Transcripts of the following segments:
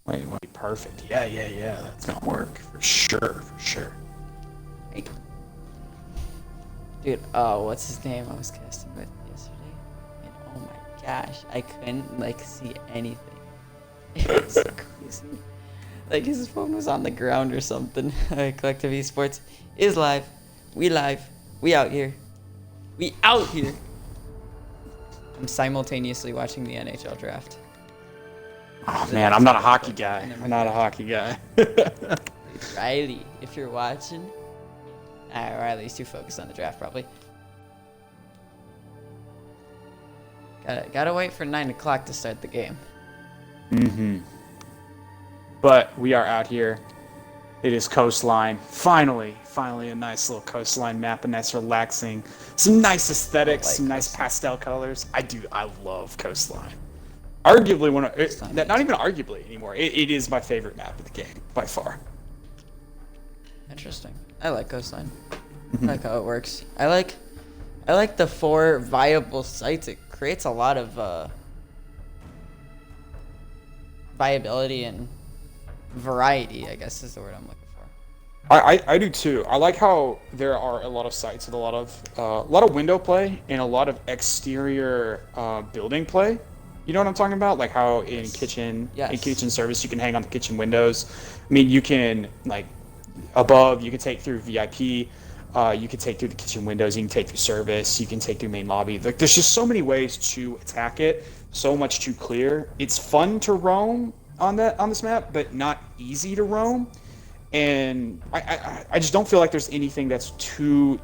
Wait, perfect. Yeah. That's gonna work for sure. Hey. Dude, oh, what's his name I was casting with yesterday? And oh my gosh, I couldn't, like, see anything. It was so crazy. Like, his phone was on the ground or something. Collective eSports is live. We live. We out here. We out here. I'm simultaneously watching the NHL draft. Oh man, I'm not a hockey guy. Riley, if you're watching, Riley's too focused on the draft probably. Gotta wait for 9 o'clock to start the game. But we are out here. It is Coastline. Finally a nice little coastline map, a nice relaxing, some nice aesthetics, some nice pastel colors. I love Coastline. Arguably not even arguably anymore. It is my favorite map of the game by far. Interesting. I like Coastline. I like how it works. I like the 4 viable sites. It creates a lot of viability and variety, I guess is the word I'm looking for. I do too. I like how there are a lot of sites with a lot of window play and a lot of exterior building play. You know what I'm talking about? Like how in kitchen service you can hang on the kitchen windows. I mean, you can like above you can take through VIP. You can take through the kitchen windows. You can take through service. You can take through main lobby. Like there's just so many ways to attack it. So much to clear. It's fun to roam on this map, but not easy to roam. And I just don't feel like there's anything that's too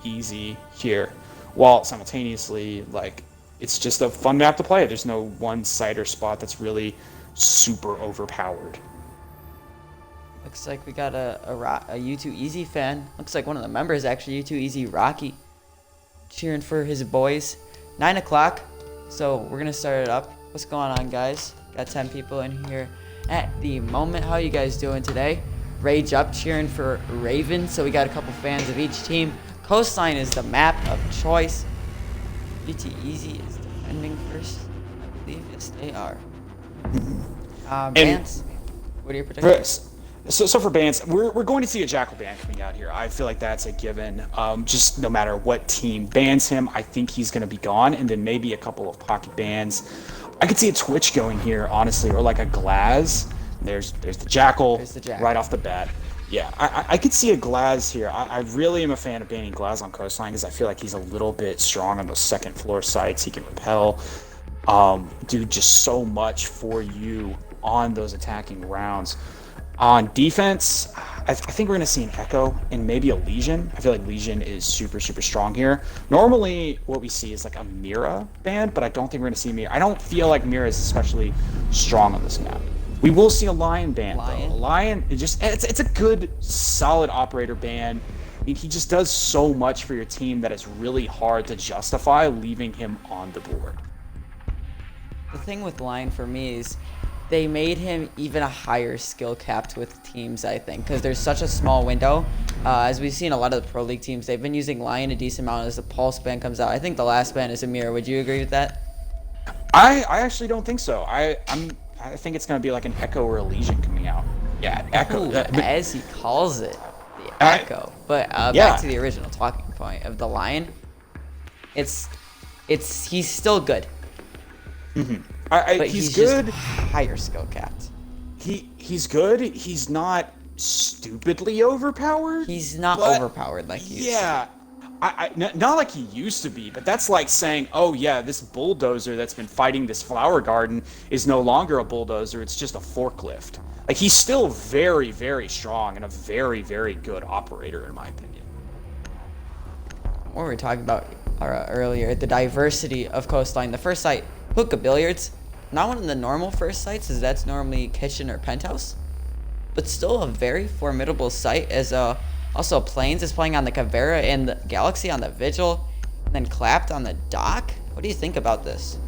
easy here, while simultaneously like it's just a fun map to play. There's no one site or spot that's really super overpowered. Looks like we got a U2EZ fan. Looks like one of the members actually, U2EZ Rocky, cheering for his boys. 9 o'clock, so we're gonna start it up. What's going on, guys? Got 10 people in here at the moment. How you guys doing today? Rage up, cheering for Raven. So we got a couple fans of each team. Coastline is the map of choice. U2EZ is defending first. I believe yes, they are. Bans, what are your predictions? So for bans, we're going to see a Jackal ban coming out here. I feel like that's a given. Just no matter what team bans him, I think he's going to be gone. And then maybe a couple of pocket bans. I could see a Twitch going here, honestly, or like a Glaz. There's the Jackal right off the bat. Yeah, I could see a Glaz here. I really am a fan of banning Glaz on Coastline because I feel like he's a little bit strong on those second floor sites. He can repel, do just so much for you on those attacking rounds. On defense, I think we're going to see an Echo and maybe a Legion. I feel like Legion is super strong here. Normally, what we see is like a Mira ban, but I don't think we're going to see Mira. I don't feel like Mira is especially strong on this map. We will see a Lion ban, though. A Lion, it's a good, solid operator ban. I mean, he just does so much for your team that it's really hard to justify leaving him on the board. The thing with Lion for me is they made him even a higher skill capped with teams, I think, because there's such a small window. As we've seen a lot of the Pro League teams, they've been using Lion a decent amount as the Pulse ban comes out. I think the last ban is a Mirror. Would you agree with that? I actually don't think so. I think it's going to be like an Echo or a Legion coming out. Yeah, Echo. Ooh, as he calls it, the Echo. But back to the original talking point of the Lion. He's still good. But he's good. Just higher skill capped. He's good. He's not stupidly overpowered. He's not overpowered like he used to be. Not like he used to be, but that's like saying, oh yeah, this bulldozer that's been fighting this flower garden is no longer a bulldozer, it's just a forklift. Like, he's still very strong and a very good operator, in my opinion. What were we talking about earlier? The diversity of Coastline. The first site, Hookah Billiards. Not one of the normal first sites, as that's normally kitchen or penthouse, but still a very formidable site, as also Plains is playing on the Caveira and the Galaxy on the Vigil, and then Clapped on the Dock. What do you think about this?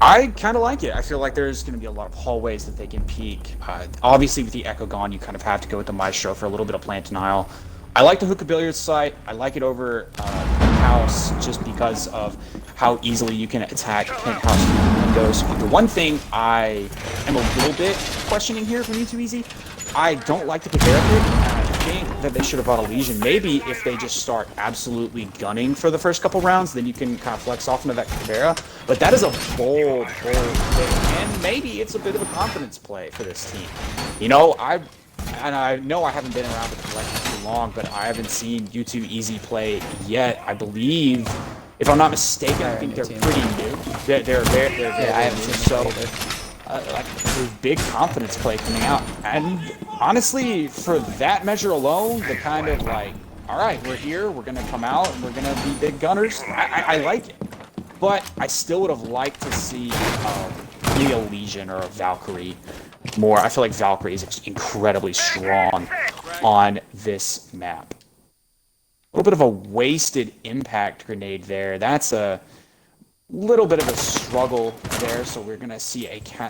I kind of like it. I feel like there's going to be a lot of hallways that they can peek. Obviously, with the Echo gone, you kind of have to go with the Maestro for a little bit of plant denial. I like the Hookah Billiards site. I like it over Penthouse just because of how easily you can attack Penthouse windows. The one thing I am a little bit questioning here from U2EZ, I don't like the Kavera pick. I think that they should have bought a Legion. Maybe if they just start absolutely gunning for the first couple rounds, then you can kind of flex off into that Kavera. But that is a bold pick, and maybe it's a bit of a confidence play for this team. You know, I know I haven't been around the collection too long, but I haven't seen U2EZ play yet. I believe, if I'm not mistaken, I think they're pretty new. They're very I haven't seen so. Like a big confidence play coming out, and honestly, for that measure alone, the kind of like, all right, we're here, we're gonna come out, and we're gonna be big gunners. I like it, but I still would have liked to see maybe a Legion or a Valkyrie more. I feel like Valkyrie is incredibly strong on this map. A little bit of a wasted impact grenade there. That's a little bit of a struggle there, so we're gonna see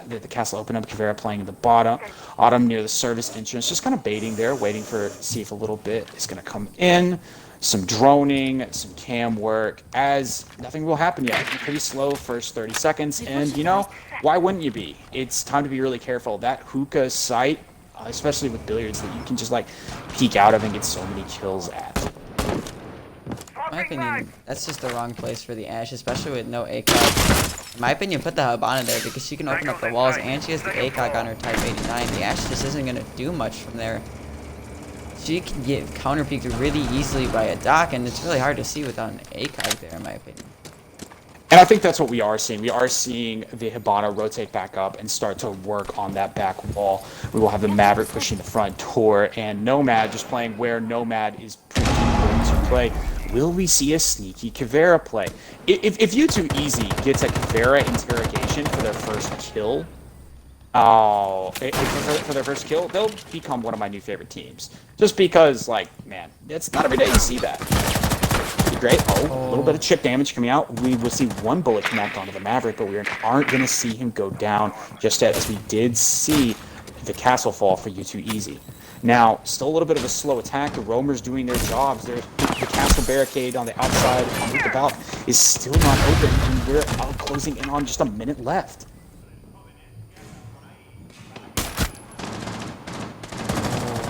the castle open up. Kavera playing in the bottom, Autumn near the service entrance, just kind of baiting there, waiting for see if a little bit is gonna come in. Some droning, some cam work, as nothing will happen yet. Pretty slow first 30 seconds, and you know, why wouldn't you be? It's time to be really careful. That hookah site, especially with billiards, that you can just like peek out of and get so many kills at. In my opinion, that's just the wrong place for the Ashe, especially with no ACOG. In my opinion, put the Hibana there because she can open up the walls and she has the ACOG on her Type 89. The Ashe just isn't going to do much from there. She can get counter-peeked really easily by a dock, and it's really hard to see without an ACOG there, in my opinion. And I think that's what we are seeing. We are seeing the Hibana rotate back up and start to work on that back wall. We will have the Maverick pushing the front door, and Nomad just playing where Nomad is pretty going to play. Will we see a sneaky Kavera play? If U2EZ gets a Kavera interrogation for their first kill, for their first kill, they'll become one of my new favorite teams. Just because, like, man, it's not every day you see that. Great. Oh, a little bit of chip damage coming out. We will see one bullet connect onto the Maverick, but we aren't going to see him go down just yet, as we did see the castle fall for U2EZ. Now, still a little bit of a slow attack. The roamers doing their jobs. The castle barricade on the outside on the belt is still not open, and we're closing in on just a minute left.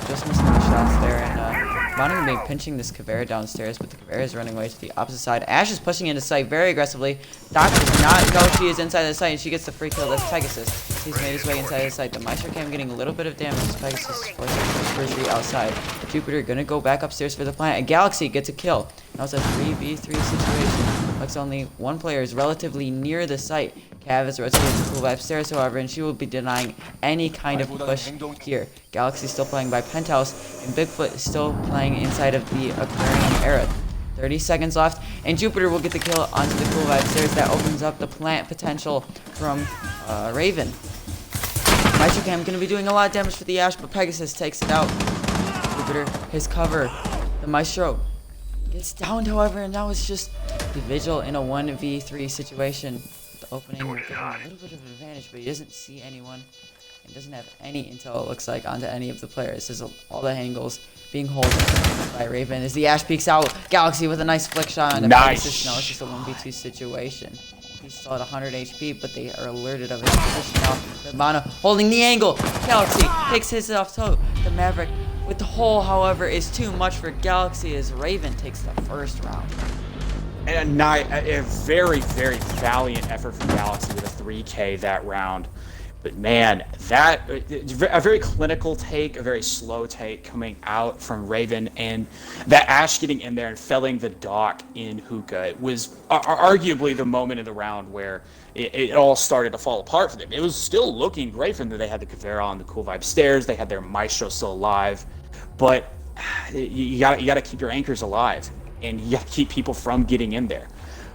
Just missing the shots there, and Bonnie may be pinching this Kavera downstairs, but the Kavera is running away to the opposite side. Ashe is pushing into sight very aggressively. Doc does not know she is inside the site, and she gets the free kill. That's Pegasus. He's made his way inside the site. The Maestro Cam getting a little bit of damage as Pegasus forces the outside. Jupiter gonna go back upstairs for the plant, and Galaxy gets a kill. Now it's a 3v3 situation. Looks only one player is relatively near the site. Cav is rotated to cool by upstairs, however, and she will be denying any kind of push here. Galaxy still playing by Penthouse, and Bigfoot is still playing inside of the Aquarium era. 30 seconds left, and Jupiter will get the kill onto the cool by upstairs. That opens up the plant potential from Raven. Maestro Cam going to be doing a lot of damage for the Ashe, but Pegasus takes it out. Jupiter, his cover. The Maestro gets downed, however, and now it's just the Vigil in a 1v3 situation. The opening will give him a little bit of an advantage, but he doesn't see anyone and doesn't have any intel, it looks like, onto any of the players. There's all the angles being held by Raven as the Ashe peeks out. Galaxy with a nice flick shot on Pegasus. No, it's just a 1v2 situation. He's still at 100 HP, but they are alerted of his position now. The Mana holding the angle. Galaxy takes his off toe. The Maverick with the hole, however, is too much for Galaxy as Raven takes the first round. And a very, very valiant effort from Galaxy with a 3K that round. But man, a very clinical take, a very slow take coming out from Raven, and that Ashe getting in there and felling the dock in hookah. It was arguably the moment in the round where it all started to fall apart for them. It was still looking great for them. They had the Kavera on the cool vibe stairs. They had their Maestro still alive, but you gotta keep your anchors alive, and you gotta keep people from getting in there.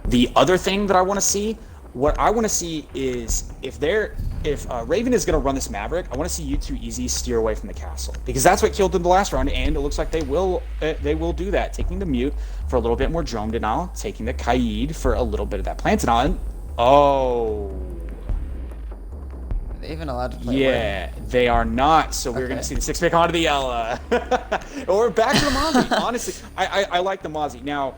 The other thing that I want to see. What I want to see is if Raven is going to run this Maverick, I want to see U2EZ steer away from the castle, because that's what killed them the last round, and it looks like they will do that, taking the mute for a little bit more drone denial, taking the Kaid for a little bit of that plant denial. And, oh, are they even allowed to play? Yeah, they are not. So we're going to see the 6-pick onto the Ella, or back to the Mozzie. Honestly, I like the Mozzie. Now,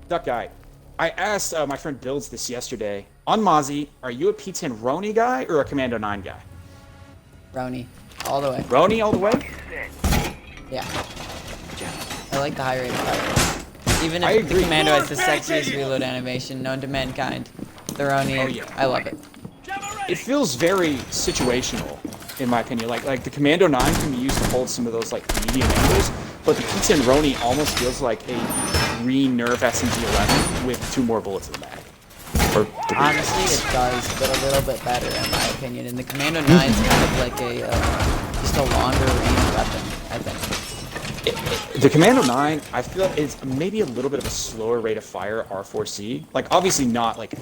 Duck Guy, I asked my friend Builds this yesterday on Mozzie, are you a P10 Roni guy or a Commando 9 guy? Roni, all the way. Roni all the way? Yeah. I like the high rate of fire. Even I if the agree. Commando has the sexiest reload animation known to mankind, the Roni, Oh, yeah. I love it. It feels very situational, in my opinion. Like the Commando 9 can be used to hold some of those like medium angles, but the P10 Roni almost feels like a re-nerf SMG-11 with 2 more bullets in the bag. Or 3. Honestly, it does, but a little bit better in my opinion. And the Commando 9 is kind of like a just a longer range weapon, I think. The Commando 9, I feel like it's maybe a little bit of a slower rate of fire R4C. Like, obviously not, like,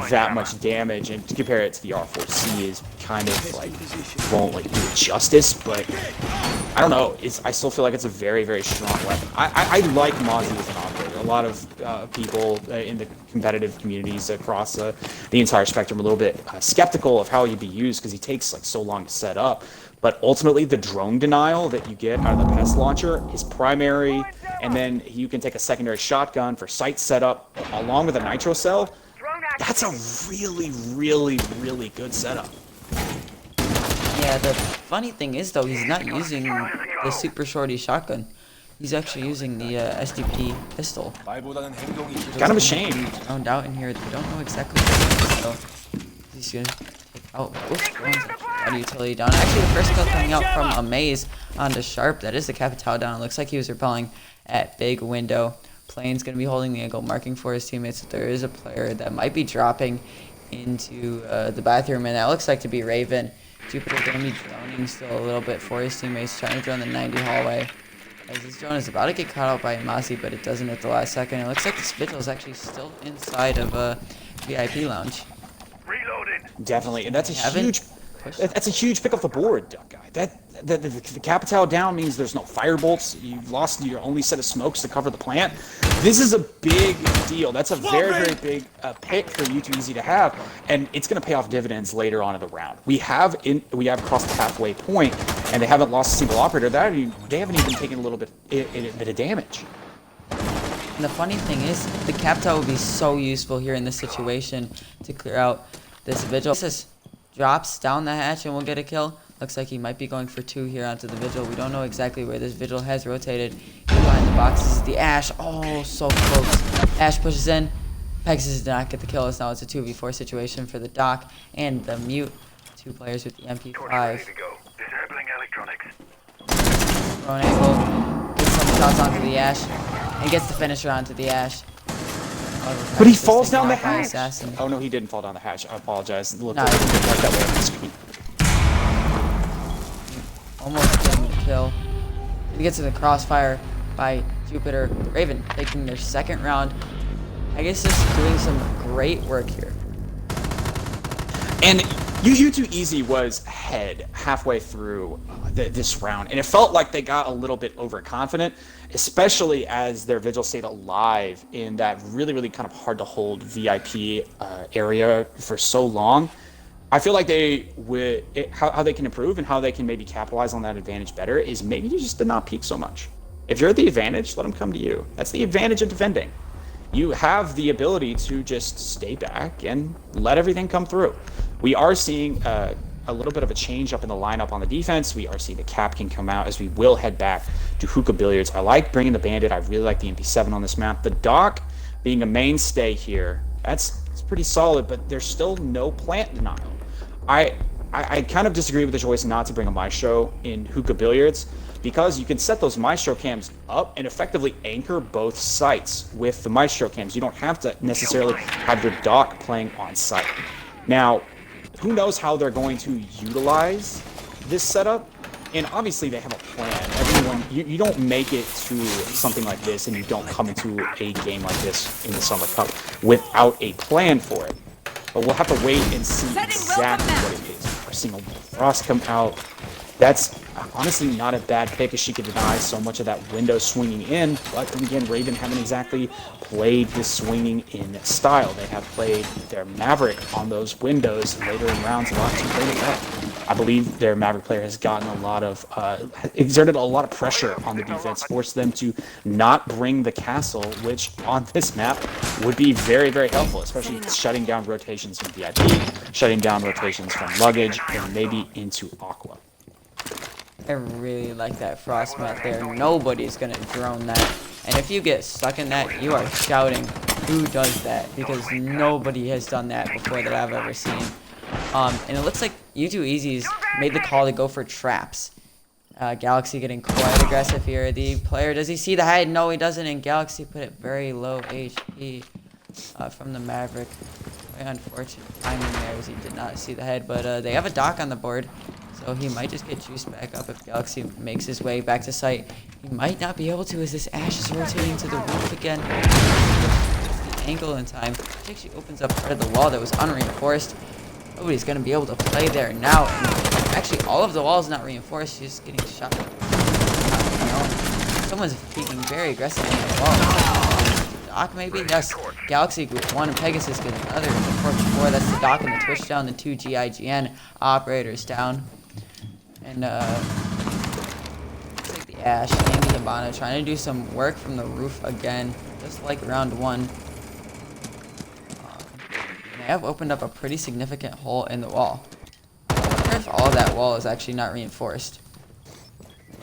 that much damage, and to compare it to the R4C is kind of, like, won't, like, do it justice, but I don't know. I still feel like it's a very, very strong weapon. I like Mozzie as an operator. A lot of people in the competitive communities across the entire spectrum are a little bit skeptical of how he'd be used because he takes, like, so long to set up. But ultimately, the drone denial that you get out of the pest launcher is primary, and then you can take a secondary shotgun for sight setup along with a nitro cell. That's a really, really, really good setup. Yeah, the funny thing is, though, he's not using the super shorty shotgun. He's actually using the SDP pistol. Kind of a shame. Found out in here, they don't know exactly what it is, so he's gonna... Oh, auto utility down. Actually, the first kill coming out from Amaze onto Sharp. That is the Capital down. It looks like he was repelling at Big Window. Plane's going to be holding the angle, marking for his teammates that there is a player that might be dropping into the bathroom, and that looks like to be Raven. Jupiter going to be droning still a little bit for his teammates, trying to drone the 90 hallway. As this drone is about to get caught out by Mozzie, but it doesn't at the last second. It looks like this Vigil is actually still inside of a VIP lounge. Definitely, and that's a huge pick off the board, Duck Guy. The Capital down means there's no firebolts. You've lost your only set of smokes to cover the plant. This is a big deal. That's a very, very big pick for U2EZ to have, and it's going to pay off dividends later on in the round. We have crossed the halfway point, and they haven't lost a single operator. They haven't even taken a bit of damage. And the funny thing is, the Capital would be so useful here in this situation to clear out this Vigil. This drops down the hatch and we'll get a kill. Looks like he might be going for 2 here onto the Vigil. We don't know exactly where this Vigil has rotated. Behind the boxes is the Ash. Oh, so close. Ash pushes in. Pegasus did not get the kill, as now it's a 2v4 situation for the Doc and the Mute. 2 players with the MP5. Thrown angle. Gets some shots onto the Ash. And gets the finisher onto the Ash. But he falls down the hatch. Assassin. Oh no, he didn't fall down the hatch. I apologize. Look No, like that way on the screen. Almost getting the kill. He gets in the crossfire by Jupiter. Raven taking their second round. I guess just doing some great work here. And U2EZ was ahead halfway through this round, and it felt like they got a little bit overconfident, especially as their Vigil stayed alive in that really, really kind of hard to hold VIP area for so long. I feel like how they can improve and how they can maybe capitalize on that advantage better is maybe just to not peek so much. If you're at the advantage, let them come to you. That's the advantage of defending. You have the ability to just stay back and let everything come through. We are seeing a little bit of a change up in the lineup on the defense. We are seeing the Capkin come out as we will head back to Hookah Billiards. I like bringing the Bandit. I really like the MP7 on this map. The Doc being a mainstay here, it's pretty solid, but there's still no plant denial. I kind of disagree with the choice not to bring a Maestro in Hookah Billiards, because you can set those Maestro cams up and effectively anchor both sites with the Maestro cams. You don't have to necessarily have your Doc playing on site. Now, who knows how they're going to utilize this setup? And obviously they have a plan. You don't make it to something like this and you don't come into a game like this in the Summer Cup without a plan for it. But we'll have to wait and see exactly what it is. We're seeing a Frost come out. That's honestly not a bad pick, as she could deny so much of that window swinging in. But then again, Raven haven't exactly played this swinging in style. They have played their Maverick on those windows later in rounds a lot too late. I believe their Maverick player has gotten exerted a lot of pressure on the defense, forced them to not bring the castle, which on this map would be very, very helpful, especially shutting down rotations from VIP, shutting down rotations from luggage, and maybe into Aqua. I really like that frost map there. Nobody's gonna drone that. And if you get stuck in that, you are shouting, who does that? Because nobody has done that before that I've ever seen. And it looks like U2EZ's made the call to go for traps. Galaxy getting quite aggressive here. The player, does he see the head? No, he doesn't. And Galaxy put it very low HP from the Maverick. Very unfortunate timing there as he did not see the head. But they have a dock on the board. So he might just get juiced back up if Galaxy makes his way back to site. He might not be able to as this Ash is rotating to the roof again. The angle in time. It actually opens up part of the wall that was unreinforced. Nobody's going to be able to play there now. And actually, all of the walls not reinforced. She's just getting shot. Someone's peeking very aggressively on the wall. Doc maybe? Yes. Galaxy group 1 and Pegasus gets another. Before that's the Doc and the Twitch down. The 2 GIGN operators down. And looks like the Ash and the Hibana trying to do some work from the roof again, just like round 1. They have opened up a pretty significant hole in the wall. I wonder if all of that wall is actually not reinforced.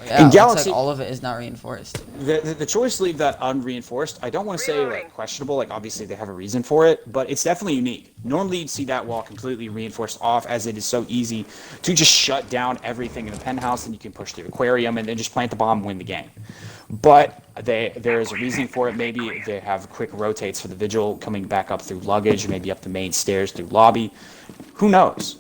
Yeah, in Galaxy, like all of it is not reinforced. The choice to leave that unreinforced, I don't want to say like questionable, like obviously they have a reason for it, but it's definitely unique. Normally you'd see that wall completely reinforced off, as it is so easy to just shut down everything in the penthouse, and you can push the aquarium and then just plant the bomb and win the game. But there is a reason for it. Maybe they have quick rotates for the Vigil coming back up through luggage, maybe up the main stairs through lobby. Who knows?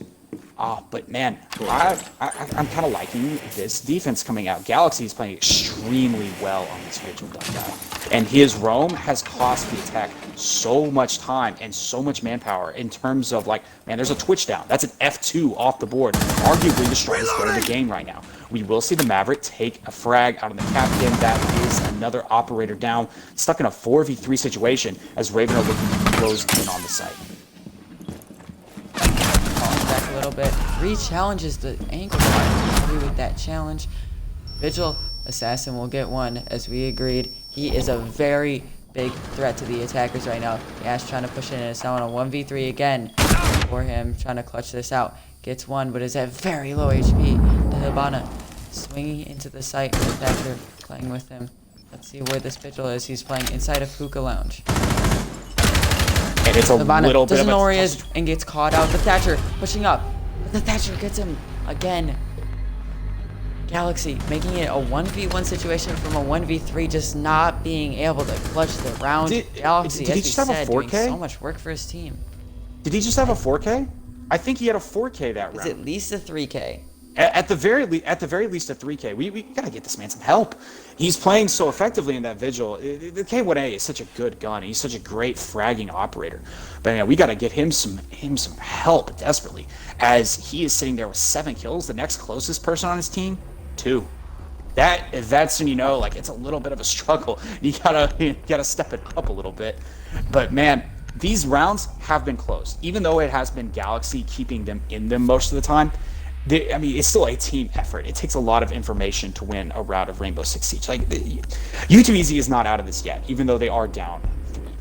But man, I'm kind of liking this defense coming out. Galaxy is playing extremely well on this Vigil guy. And his roam has cost the attack so much time and so much manpower in terms of like, man, there's a Twitch down. That's an F2 off the board. Arguably the strongest player in the game right now. We will see the Maverick take a frag out of the Captain. That is another operator down, stuck in a 4v3 situation as Raven are looking to close in on the site. Back a little bit. Re-challenges the angle happy with that challenge. Vigil Assassin will get one as we agreed. He is a very big threat to the attackers right now. Ash trying to push in, and it's now on a 1v3 again for him, trying to clutch this out. Gets one, but is at very low HP. The Hibana swinging into the site. The attacker playing with him. Let's see where this Vigil is. He's playing inside of Hookah Lounge. And it's a Hibana little bit doesn't of know a where he is and gets caught out. The Thatcher pushing up. But the Thatcher gets him again. Galaxy making it a 1v1 situation from a 1v3, just not being able to clutch the round. Galaxy, did as he we just have a said, 4K? doing so much work for his team. Did he just have a 4K? I think he had a 4K that round. It's at least a 3K. At the very least a 3K. We gotta get this man some help. He's playing so effectively in that Vigil. The K1A is such a good gun. He's such a great fragging operator. But yeah, we gotta get him some help desperately, as he is sitting there with 7 kills. The next closest person on his team, 2. That's when you know, like, it's a little bit of a struggle. You gotta step it up a little bit. But man, these rounds have been close, even though it has been Galaxy keeping them in them most of the time. It's still a team effort. It takes a lot of information to win a round of Rainbow Six Siege. Like, U2EZ is not out of this yet, even though they are down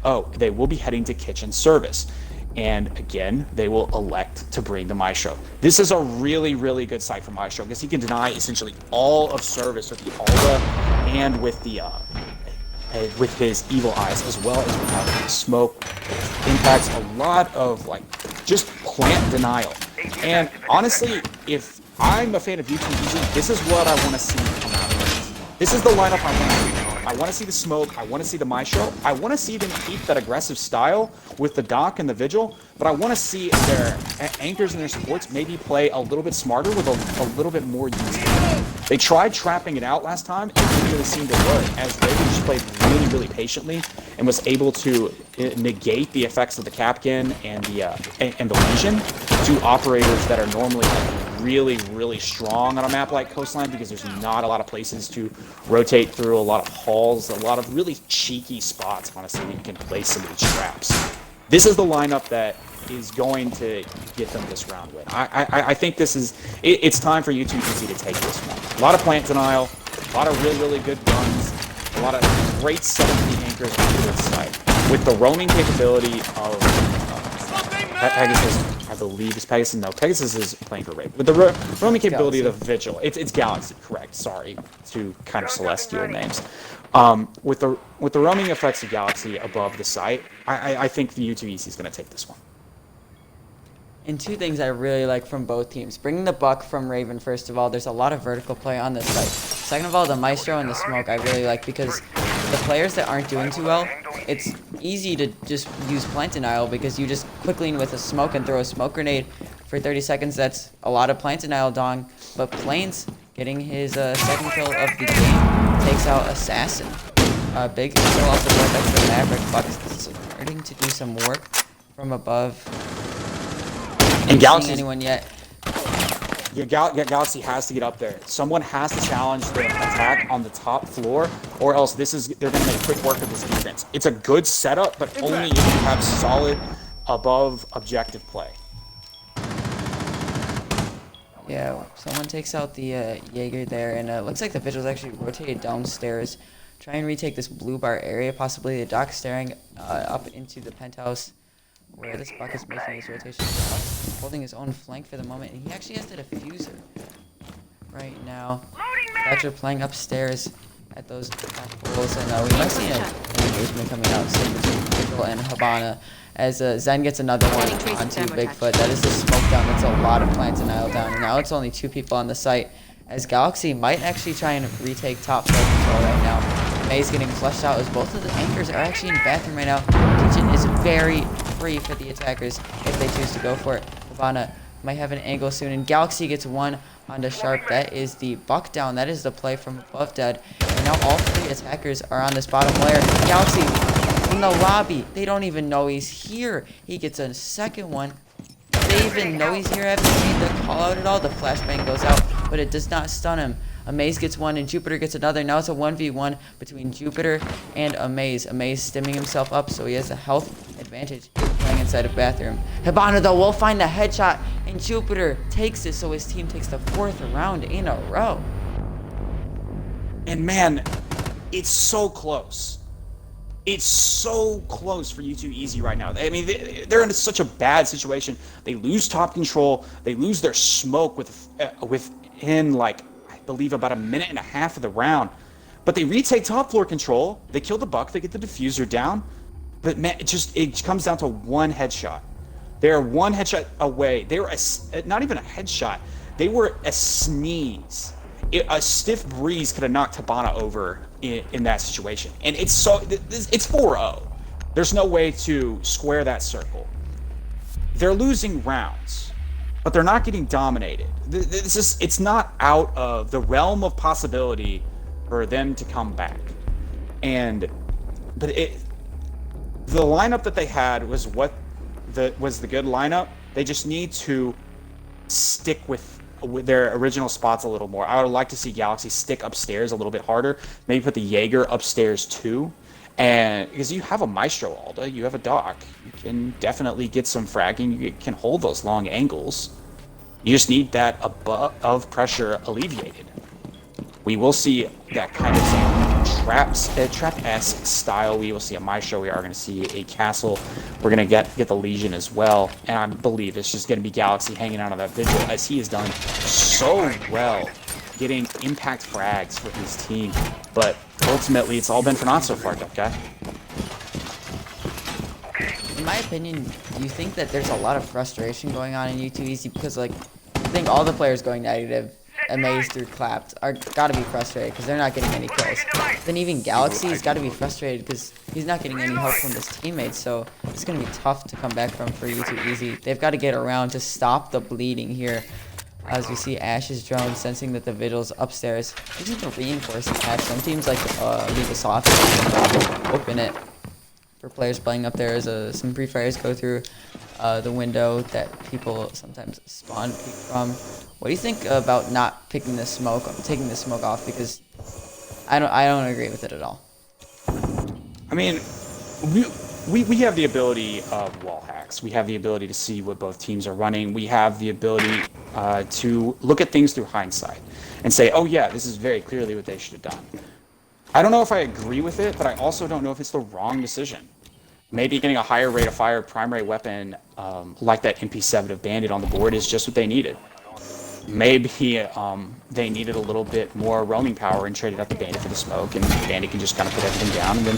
3-0. They will be heading to kitchen service. And again, they will elect to bring the Maestro. This is a really, really good site for Maestro, because he can deny essentially all of service with the Alda and with the with his evil eyes, as well as without the smoke. It impacts a lot of like just plant denial. And honestly, if I'm a fan of U2EZ, this is what I want to see come out of this. This is the lineup I want to see. I want to see the smoke. I want to see the Maestro. I want to see them keep that aggressive style with the Doc and the Vigil, but I want to see their anchors and their supports maybe play a little bit smarter with a little bit more utility. They tried trapping it out last time. It didn't really seem to work, as Raven just played really, really patiently and was able to negate the effects of the Capkin and the Legion to operators that are normally really, really strong on a map like Coastline, because there's not a lot of places to rotate through, a lot of halls, a lot of really cheeky spots, honestly, where you can place some of these traps. This is the lineup that is going to get them this round win. I think it's time for U2EZ to take this one. A lot of plant denial, a lot of really good runs, a lot of great setup of the anchors onto this side. With the roaming capability of Pegasus, I believe is Pegasus. No, Pegasus is playing for Raven. With the roaming capability of the Vigil, it's Galaxy, correct. Sorry, two kind of celestial names. With the roaming effects of Galaxy above the site, I think the U2EZ is going to take this one. And two things I really like from both teams. Bringing the buck from Raven, first of all, there's a lot of vertical play on this site. Second of all, the Maestro and the smoke I really like because the players that aren't doing too well, it's easy to just use plant denial because you just quick lean with a smoke and throw a smoke grenade for 30 seconds. That's a lot of plant denial dong. But Plains getting his second kill of the game takes out Assassin. Big kill off the board. That's the Maverick. Buck starting to do some work from above. And Galaxy anyone yet? Yeah, Galaxy has to get up there. Someone has to challenge the attack on the top floor, or else they're going to make quick work of this defense. It's a good setup, but only if you have solid above objective play. Yeah, someone takes out the Jaeger there, and it looks like the Vigil's actually rotated downstairs. Try and retake this blue bar area, possibly the dock staring up into the penthouse, where this Buck is making his rotation, holding his own flank for the moment, and he actually has the diffuser right now. Thatcher playing upstairs at those holes, and we might see an engagement coming out soon between Vigil and Habana, as Zen gets another one onto Bigfoot. That is the smoke down. That's a lot of plant denial down, and now it's only 2 people on the site, as Galaxy might actually try and retake top floor control right now. May's getting flushed out, as both of the anchors are actually in bathroom right now. Kitchen is very free for the attackers if they choose to go for it. Habana might have an angle soon, and Galaxy gets one onto Sharp. That is the buck down. That is the play from above dead. And now all 3 attackers are on this bottom layer. Galaxy in the lobby. They don't even know he's here. He gets a second one. They even know he's here. Haven't seen the call out at all. The flashbang goes out, but it does not stun him. Amaze gets one, and Jupiter gets another. Now it's a 1v1 between Jupiter and Amaze. Amaze stimming himself up, so he has a health advantage playing inside a bathroom. Habana, though, will find the headshot, and Jupiter takes it, so his team takes the 4th round in a row. And man, it's so close. It's so close for U2EZ right now. I mean, they're in such a bad situation. They lose top control. They lose their smoke within, like, I believe about a minute and a half of the round. But they retake top floor control. They kill the buck. They get the diffuser down. But man, it comes down to one headshot. They're one headshot away. They were not even a headshot. They were a sneeze. A stiff breeze could have knocked Habana over in that situation. And it's 4-0. There's no way to square that circle. They're losing rounds, but they're not getting dominated. It's not out of the realm of possibility for them to come back. But the lineup that they had was the good lineup. They just need to stick with their original spots a little more. I would like to see Galaxy stick upstairs a little bit harder. Maybe put the Jaeger upstairs too. And because you have a Maestro Alda, you have a Doc, you can definitely get some fragging. You can hold those long angles. You just need that above pressure alleviated. We will see that kind of trap-esque style. We will see a Maestro. We are going to see a Castle. We're going to get the Legion as well. And I believe it's just going to be Galaxy hanging out of that Vigil, as he has done so well getting impact frags for his team. But ultimately, it's all been for naught so far, Duck Guy. In my opinion, do you think that there's a lot of frustration going on in U2EZ? Because, like, I think all the players going negative, amazed or clapped, are gotta be frustrated because they're not getting any kills. Then even Galaxy's gotta be frustrated because he's not getting any help from his teammates. So it's gonna be tough to come back from for U2EZ. They've got to get around to stop the bleeding here. As we see Ash's drone sensing that the Vigil's upstairs. They need to reinforce Ash. Some teams like leave a soft open it for players playing up there as some pre-fires go through the window that people sometimes spawn peek from. What do you think about not taking the smoke off? Because I don't agree with it at all. I mean, we have the ability of wall hacks. We have the ability to see what both teams are running. We have the ability to look at things through hindsight and say, oh yeah, this is very clearly what they should have done. I don't know if I agree with it, but I also don't know if it's the wrong decision. Maybe getting a higher rate of fire primary weapon like that MP7 of Bandit on the board is just what they needed. Maybe they needed a little bit more roaming power and traded out the Bandit for the smoke, and Bandit can just kind of put everything down and then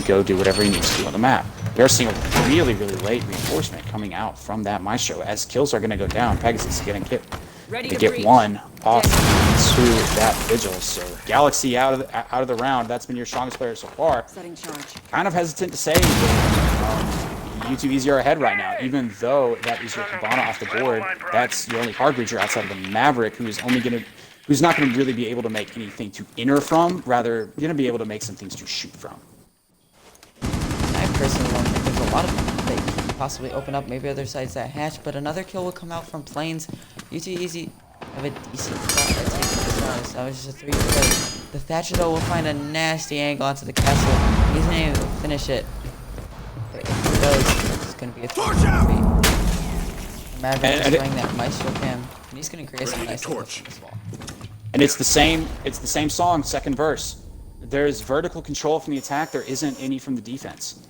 go do whatever he needs to do on the map. They're seeing a really, really late reinforcement coming out from that Maestro. As kills are going to go down, Pegasus is getting hit. They get one off to that Vigil. So Galaxy out of the round. That's been your strongest player so far. Kind of hesitant to say that U2EZ are ahead right now, even though that is your Cabana off the board. That's your only hard breacher outside of the Maverick, who's not going to really be able to make anything to enter from, rather going to be able to make some things to shoot from. I personally don't think there's a lot of they could possibly open up. Maybe other sides that hatch, but another kill will come out from Plains. U2EZ have a decent spot at taking this round. So that was just a 3 play. The Thatcher though will find a nasty angle onto the castle. He's not able to finish it. But if he does, it's going to be a 3-3. Maverick is playing that Maestro cam, and he's going to create some nice torch as well. And it's the same song, second verse. There's vertical control from the attack. There isn't any from the defense.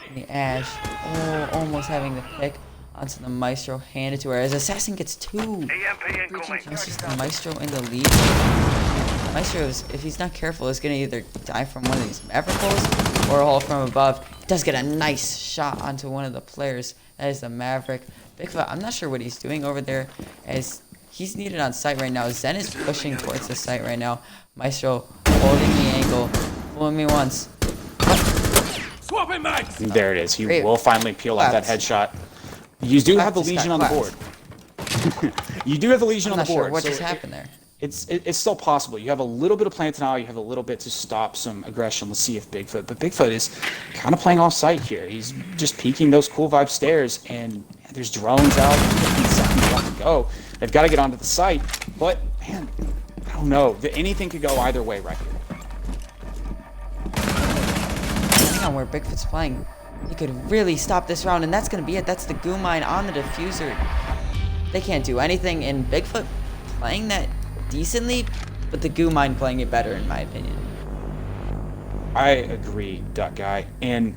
And the Ash, almost having the pick onto the Maestro, handed to her as Assassin gets 2. That's just the Maestro in the lead. Maestro, if he's not careful, is going to either die from one of these Maverick holes or a hole from above. He does get a nice shot onto one of the players. That is the Maverick. Bigfoot, I'm not sure what he's doing over there, as he's needed on site right now. Zen is pushing towards the site right now. Maestro holding the angle. Fooling me once. Swapping mags! There it is. He will finally peel off that headshot. You do have the Legion on the board. You do have the Legion on the board. I'm not sure what just happened there. It's still possible. You have a little bit of plant denial. You have a little bit to stop some aggression. Let's see if Bigfoot. But Bigfoot is kind of playing off site here. He's just peeking those cool vibe stairs, and there's drones out. 15 seconds left to go. They've got to get onto the site. But man, I don't know. Anything could go either way right here. Depending on where Bigfoot's playing, he could really stop this round, and that's gonna be it. That's the goo mine on the diffuser. They can't do anything, and Bigfoot playing that decently, but the goo mine playing it better, in my opinion. I agree, Duck Guy, and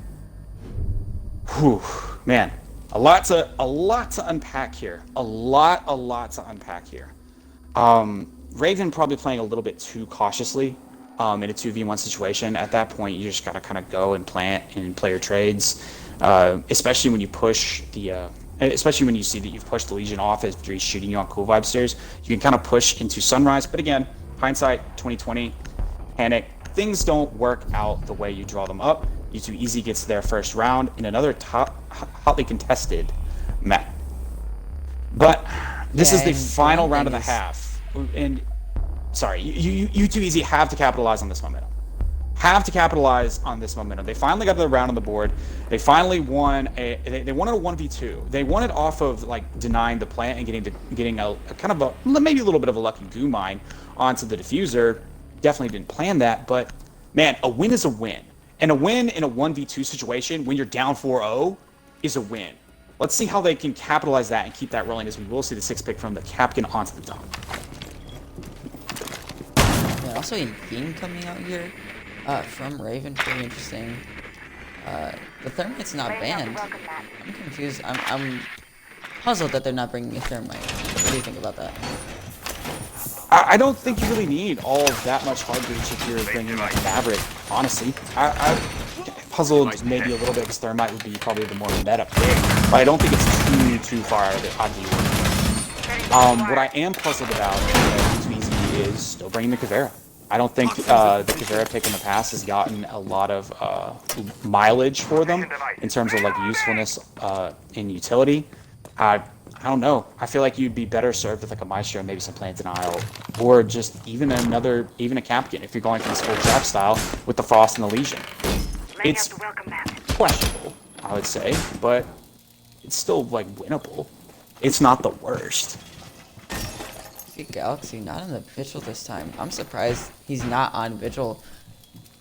whew, man, a lot to unpack here. A lot to unpack here. Raven probably playing a little bit too cautiously in a 2v1 situation. At that point, you just gotta kind of go and plant and play your trades, especially when you push the. Especially when you see that you've pushed the Legion off as he's shooting you on cool vibe stairs, you can kind of push into Sunrise. But again, hindsight 2020, panic. Things don't work out the way you draw them up. U2EZ gets their first round in another hotly contested map. But this is the final round of the half. And sorry, U2EZ have to capitalize on this momentum. Have to capitalize on this momentum. They finally got to the round on the board. They finally won they wanted a 1v2. They won it off of like denying the plant and getting a kind of a maybe a little bit of a lucky goo mine onto the diffuser. Definitely didn't plan that, but man, a win is a win. And a win in a 1v2 situation when you're down 4-0 is a win. Let's see how they can capitalize that and keep that rolling, as we will see the 6 pick from the Capkin onto the dump. Yeah, also a beam coming out here. From Raven, pretty interesting. The Thermite's not banned. I'm confused. I'm puzzled that they're not bringing a Thermite. What do you think about that? I don't think you really need all of that much hard breach if you're bringing like Maverick, honestly. I'm puzzled maybe a little bit because Thermite would be probably the more meta pick, but I don't think it's too far out of the ordinary. What I am puzzled about is still bringing the Caveira. I don't think the Caveira pick in the past has gotten a lot of mileage for them in terms of like usefulness and utility. I don't know. I feel like you'd be better served with like a Maestro, maybe some Plant Denial, or just even a Capkin if you're going for this full trap style with the Frost and the Legion. It's questionable, I would say, but it's still like winnable. It's not the worst. See Galaxy not on the Vigil this time. I'm surprised he's not on Vigil.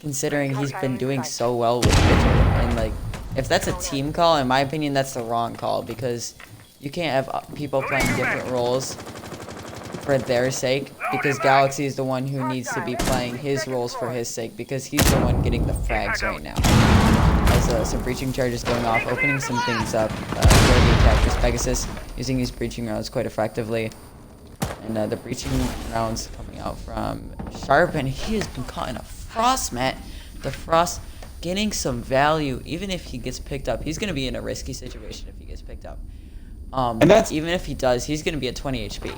considering he's been doing so well with pitching. And like, if that's a team call, in my opinion, that's the wrong call, because you can't have people playing different roles for their sake, because Galaxy is the one who needs to be playing his roles for his sake, because he's the one getting the frags right now. As some breaching charges going off, opening some things up. The attack is Pegasus, using his breaching rounds quite effectively. And the breaching rounds coming out from Sharp, and he has been caught in a frost mat. The frost getting some value, even if he gets picked up. He's going to be in a risky situation if he gets picked up. And that's, even if he does, he's going to be at 20 HP.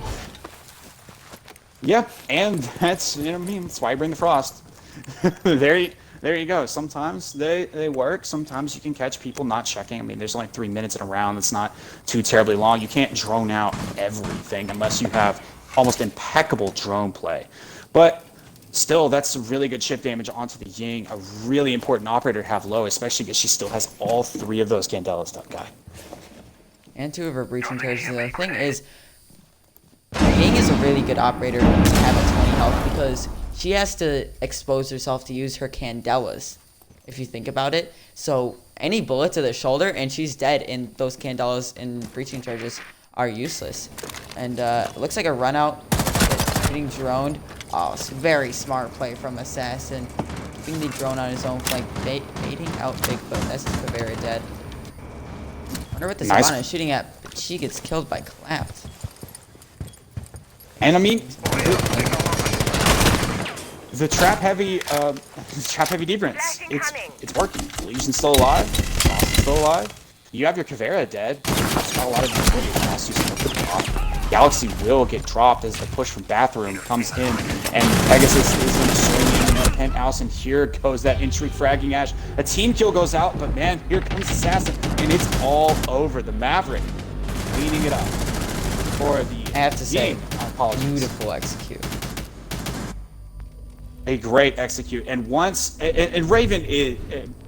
Yeah, and that's, you know what I mean, that's why you bring the frost. there you go. Sometimes they work. Sometimes you can catch people not checking. I mean, there's only 3 minutes in a round. It's not too terribly long. You can't drone out everything unless you have almost impeccable drone play. But still, that's really good chip damage onto the Ying. A really important operator to have low, especially because she still has all 3 of those Candelas, that guy. And 2 of her breaching charges. The thing is, Ying is a really good operator to have at 20 health, because she has to expose herself to use her Candelas, if you think about it. So any bullet to the shoulder and she's dead, and those Candelas and breaching charges are useless. And it looks like a run out, getting droned. Oh, it's a very smart play from Assassin. Keeping the drone on his own flank, baiting out Bigfoot. That's his Caveira dead. I wonder what the Savannah is shooting at, but she gets killed by Clapped. And I mean, the trap heavy defense, it's working. Legion's still alive. Frost is still alive. You have your Caveira dead. That's not a lot of utility. Frost using the drop. Galaxy will get dropped as the push from Bathroom comes in, and Pegasus is in swinging in the penthouse, and here goes that entry fragging Ash. A team kill goes out, but man, here comes Assassin, and it's all over. The Maverick cleaning it up for the I have to say, beautiful execute. A great execute, and once and Raven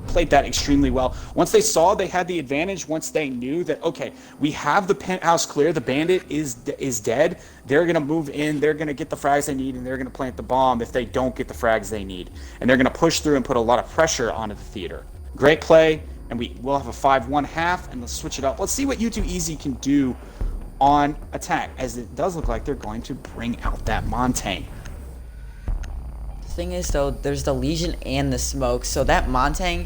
played that extremely well. Once they saw they had the advantage, once they knew that, okay, we have the penthouse clear, the bandit is dead, they're gonna move in, they're gonna get the frags they need, and they're gonna plant the bomb if they don't get the frags they need, and they're gonna push through and put a lot of pressure onto the theater. Great play, and we'll have a 5-1 half, and let's switch it up. Let's see what U2EZ can do on attack, as it does look like they're going to bring out that Montaigne. The thing is, though, there's the Legion and the smoke, so that Montaigne,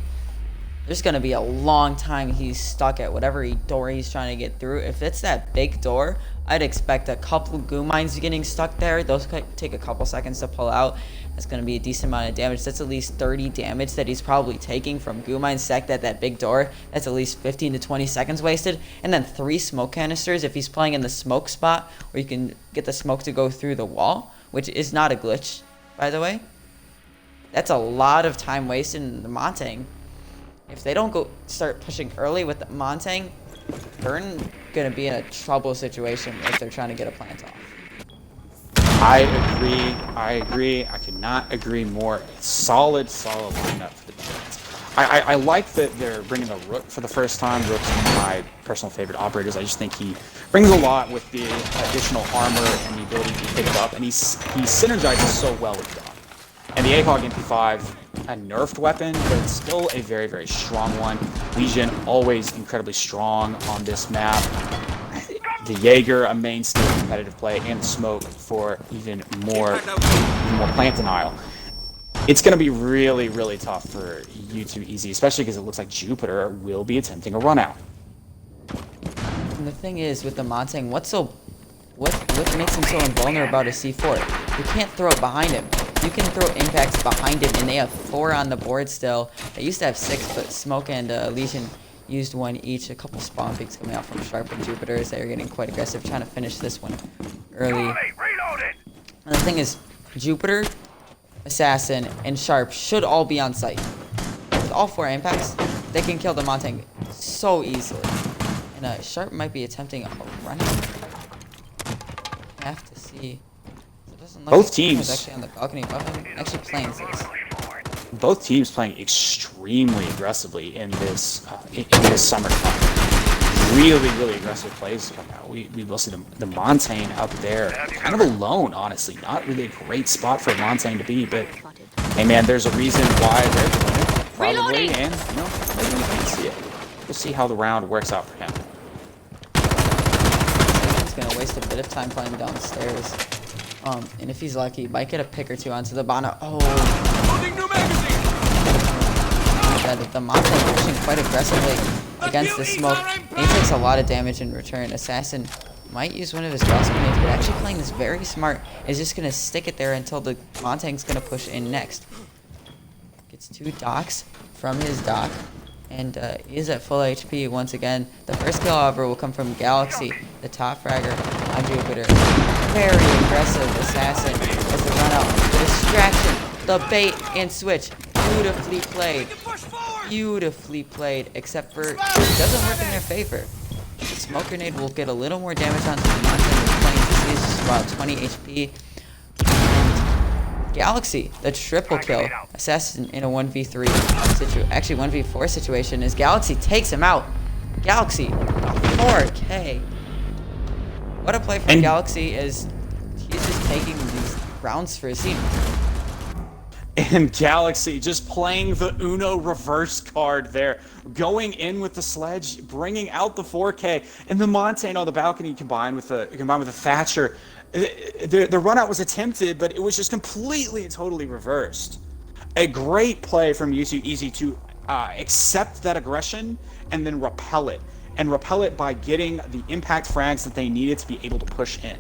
there's going to be a long time he's stuck at whatever door he's trying to get through. If it's that big door, I'd expect a couple of goo mines getting stuck there. Those could take a couple seconds to pull out. That's going to be a decent amount of damage. That's at least 30 damage that he's probably taking from goo mines stacked at that big door. That's at least 15 to 20 seconds wasted. And then 3 smoke canisters if he's playing in the smoke spot, where you can get the smoke to go through the wall, which is not a glitch, by the way. That's a lot of time wasted in the Montaigne. If they don't start pushing early with the Montaigne, they're going to be in a trouble situation if they're trying to get a plant off. I agree. I could not agree more. Solid lineup for the defense. I like that they're bringing the Rook for the first time. Rook's one of my personal favorite operators. I just think he brings a lot with the additional armor and the ability to pick it up, and he synergizes so well with Dawn. And the ACOG MP5, a nerfed weapon, but it's still a very, very strong one. Legion, always incredibly strong on this map. The Jaeger, a mainstay competitive play, and the Smoke for even more plant denial. It's going to be really, really tough for U2EZ, especially because it looks like Jupiter will be attempting a run out. And the thing is, with the Montaigne, what makes him so invulnerable about a C4? You can't throw it behind him. You can throw impacts behind him, and they have 4 on the board still. They used to have 6, but Smoke and Legion used 1 each. A couple spawn peaks coming out from Sharp and Jupiter as they're getting quite aggressive, trying to finish this one early. And the thing is, Jupiter, Assassin, and Sharp should all be on site. With all 4 impacts, they can kill the Montaigne so easily. And Sharp might be attempting a run. I have to see. Both teams actually on the balcony above him, actually playing this. Both teams playing extremely aggressively in this summertime. Really, really aggressive plays come out. We will see the Montaigne up there, kind of alone, honestly. Not really a great spot for Montaigne to be, but Hey man, there's a reason why they're doing it, probably, Reloading! and maybe we can see it. We'll see how the round works out for him. He's gonna waste a bit of time playing downstairs. And if he's lucky, he might get a pick or two onto the Bono. Oh, Loading new magazine. the Montague pushing quite aggressively against the smoke. And he takes a lot of damage in return. Assassin might use one of his cross grenades, but actually playing this very smart is just gonna stick it there until the Montague's gonna push in next. Gets 2 docks from his dock, and he is at full HP once again. The first kill, however, will come from Galaxy, the top fragger on Jupiter. Very aggressive assassin as the run out, the distraction, the bait and switch. Beautifully played. Beautifully played, except for it doesn't work in their favor. The smoke grenade will get a little more damage onto the Montague. He's just about 20 HP. Galaxy, the triple kill. Assassin in a 1v3 actually 1v4 situation as Galaxy takes him out. Galaxy, 4K. What a play from Galaxy is he's just taking these rounds for his team. And Galaxy just playing the Uno reverse card there. Going in with the sledge, bringing out the 4K, and the Montaigne on the balcony combined with the Thatcher. The run out was attempted, but it was just completely and totally reversed. A great play from U2EZ to accept that aggression and then repel it. And repel it by getting the impact frags that they needed to be able to push in.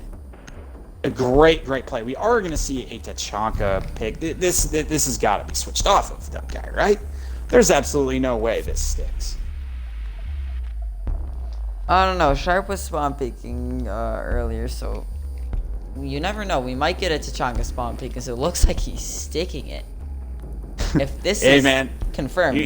A great play. We are going to see a Tachanka pick. This has got to be switched off of that guy, right? There's absolutely no way this sticks. I don't know. Sharp was spawn peeking earlier, so you never know. We might get a Tachanka spawn peek because it looks like he's sticking it. If this hey, is man. confirmed,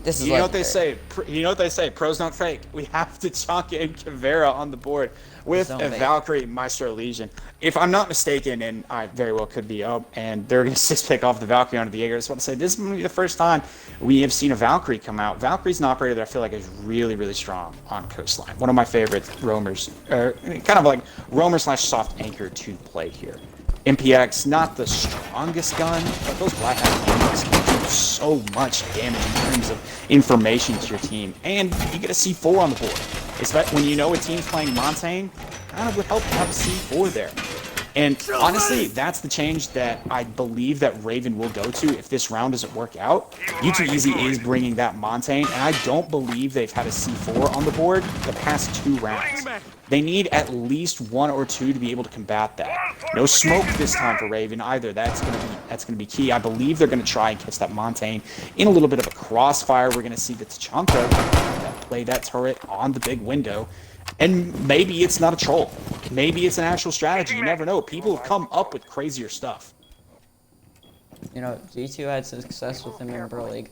this is you know what they say. You know what they say. Pros don't fake. We have Tachanka and Kavera on the board with a Valkyrie Maestro Legion. If I'm not mistaken, and I very well could be up, and they're going to 6-pick off the Valkyrie onto the Jaeger. I just want to say this is going to be the first time we have seen a Valkyrie come out. Valkyrie's an operator that I feel like is really strong on Coastline. One of my favorite roamers, kind of like roamer/soft anchor to play here. MPX, not the strongest gun, but those Black Ops can do so much damage in terms of information to your team. And you get a C4 on the board. When you know a team's playing Montaigne, kind of would help to have a C4 there. And honestly, that's the change that I believe that Raven will go to if this round doesn't work out. U2EZ is bringing that Montaigne, and I don't believe they've had a C4 on the board the past 2 rounds. They need at least 1 or 2 to be able to combat that. No smoke this time for Raven either. That's gonna be key. I believe they're gonna try and catch that Montaigne in a little bit of a crossfire. We're gonna see the Tachanka play that turret on the big window. And maybe it's not a troll. Maybe it's an actual strategy. You never know. People have come up with crazier stuff. You know, G2 had success with him in Pro League.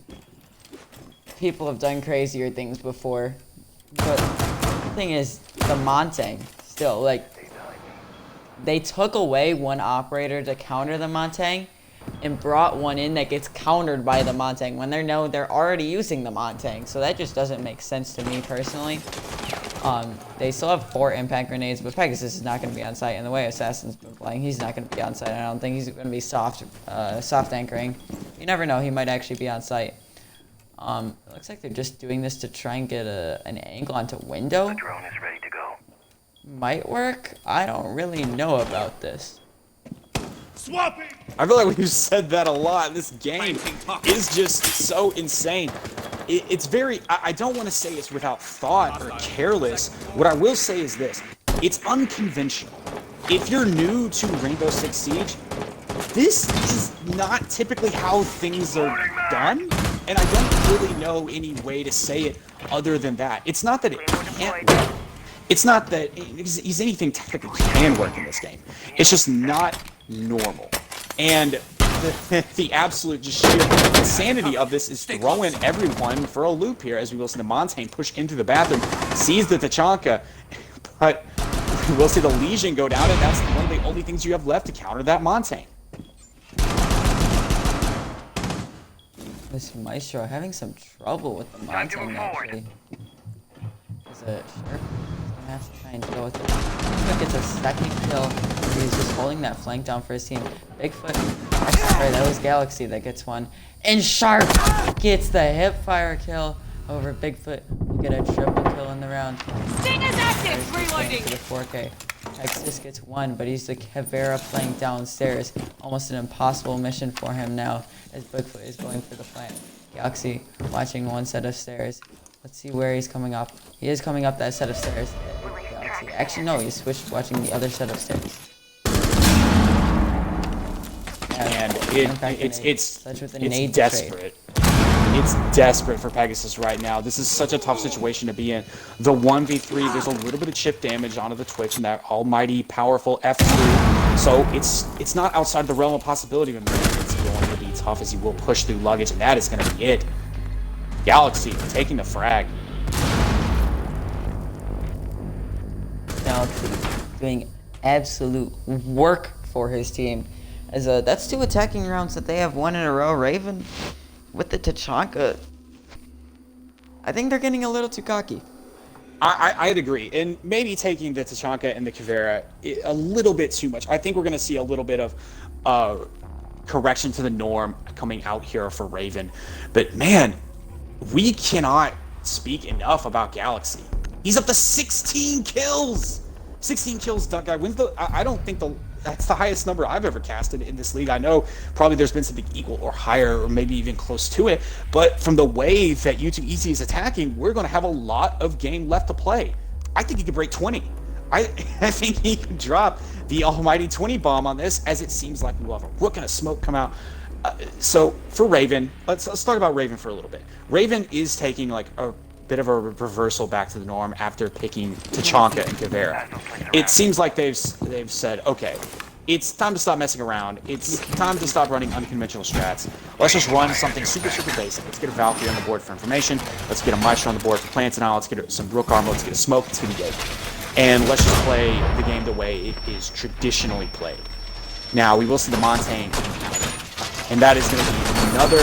People have done crazier things before. But the thing is, the Montaigne, still, like, they took away one operator to counter the Montaigne and brought one in that gets countered by the Montaigne when they're already using the Montaigne. So that just doesn't make sense to me personally. They still have 4 impact grenades, but Pegasus is not going to be on site. And the way Assassin's been playing, he's not going to be on site. I don't think he's going to be soft anchoring. You never know, he might actually be on site. It looks like they're just doing this to try and get an angle onto window. The drone is ready to go. Might work. I don't really know about this. Swapping! I feel like we've said that a lot. This game is just so insane. It's very, I don't want to say it's without thought or careless. What I will say is this. It's unconventional. If you're new to Rainbow Six Siege, this is not typically how things are done. And I don't really know any way to say it other than that. It's not that it can't work. It's not that he's anything technically can work in this game. It's just not normal. And the absolute just sheer insanity of this is throwing everyone for a loop here as we will see the Montaigne push into the bathroom, sees the Tachanka, but we'll see the Legion go down, and that's one of the only things you have left to counter that Montaigne. This Maestro having some trouble with the Montaigne actually. Is it sure? gonna have to try and deal with it. Bigfoot gets a second kill. He's just holding that flank down for his team. Bigfoot, sorry, that was Galaxy that gets one. And Sharp gets the hip fire kill over Bigfoot. We'll get a triple kill in the round. Sting is active! Reloading! To the 4K. Texas gets one, but he's the Kavera playing downstairs. Almost an impossible mission for him now, as Bigfoot is going for the plant. Galaxy watching one set of stairs. Let's see where he's coming up. He is coming up that set of stairs. Galaxy. Actually, no, he switched watching the other set of stairs. And it's nade desperate. It's desperate for Pegasus right now. This is such a tough situation to be in. The 1v3, there's a little bit of chip damage onto the Twitch and that almighty powerful F2. So it's not outside the realm of possibility of him. It's going to be tough as he will push through luggage, and that is going to be it. Galaxy taking the frag. Galaxy doing absolute work for his team. As that's 2 attacking rounds that they have won in a row. Raven with the Tachanka, I think they're getting a little too cocky. I'd agree. And maybe taking the Tachanka and the Kavera a little bit too much. I think we're going to see a little bit of correction to the norm coming out here for Raven. But man, we cannot speak enough about Galaxy. He's up to 16 kills. 16 kills, Duck Guy wins the. I don't think that's the highest number I've ever casted in this league. I know probably there's been something equal or higher or maybe even close to it, but from the way that U2EZ is attacking, we're going to have a lot of game left to play. I think he could break 20. I think he could drop the almighty 20 bomb on this, as it seems like we will have a rook and a smoke come out. So for Raven, let's talk about Raven for a little bit. Raven is taking like a bit of a reversal back to the norm after picking Tachanka and Kavera. It seems like they've said, okay, it's time to stop messing around. It's time to stop running unconventional strats. Let's just run something super basic. Let's get a Valkyrie on the board for information. Let's get a Maestro on the board for plants and all. Let's get some Rook armor. Let's get a smoke. Let's get a Yake. And let's just play the game the way it is traditionally played. Now, we will see the Montaigne, and that is going to be another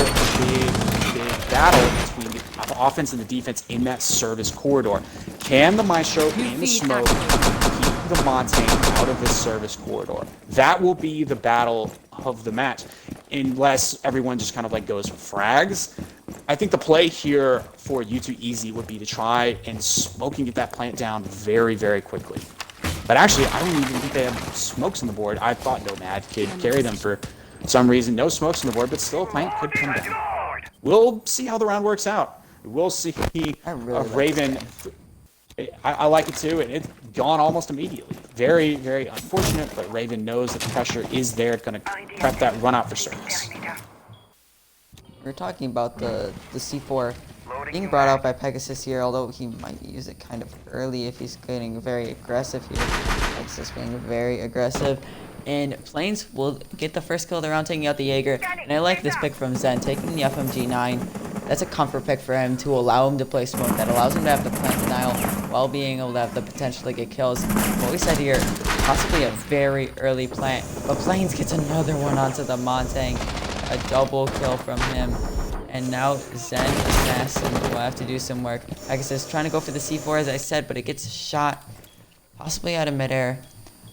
big battle between the offense and the defense in that service corridor. Can the Maestro and the smoke keep the Montaigne out of this service corridor? That will be the battle of the match, unless everyone just kind of like goes for frags. I think the play here for U2EZ would be to try and smoke and get that plant down very quickly. But actually, I don't even think they have smokes on the board. I thought Nomad could carry them for some reason. No smokes on the board, but still a plant could come down. We'll see how the round works out. We'll see Raven. I like it too, and it's gone almost immediately. Very unfortunate, but Raven knows that the pressure is there. It's going to prep that run out for service. We're talking about the C4 being brought out by Pegasus here, although he might use it kind of early if he's getting very aggressive here. Pegasus being very aggressive. And Plains will get the first kill of the round, taking out the Jaeger. And I like this pick from Zen, taking the FMG9. That's a comfort pick for him to allow him to play smoke. That allows him to have the plant denial while being able to have the potential to get kills. What we said here, possibly a very early plant. But Plains gets another one onto the Montaigne. A double kill from him. And now Zen Assassin will have to do some work. Pegasus trying to go for the C4 as I said, but it gets shot possibly out of midair.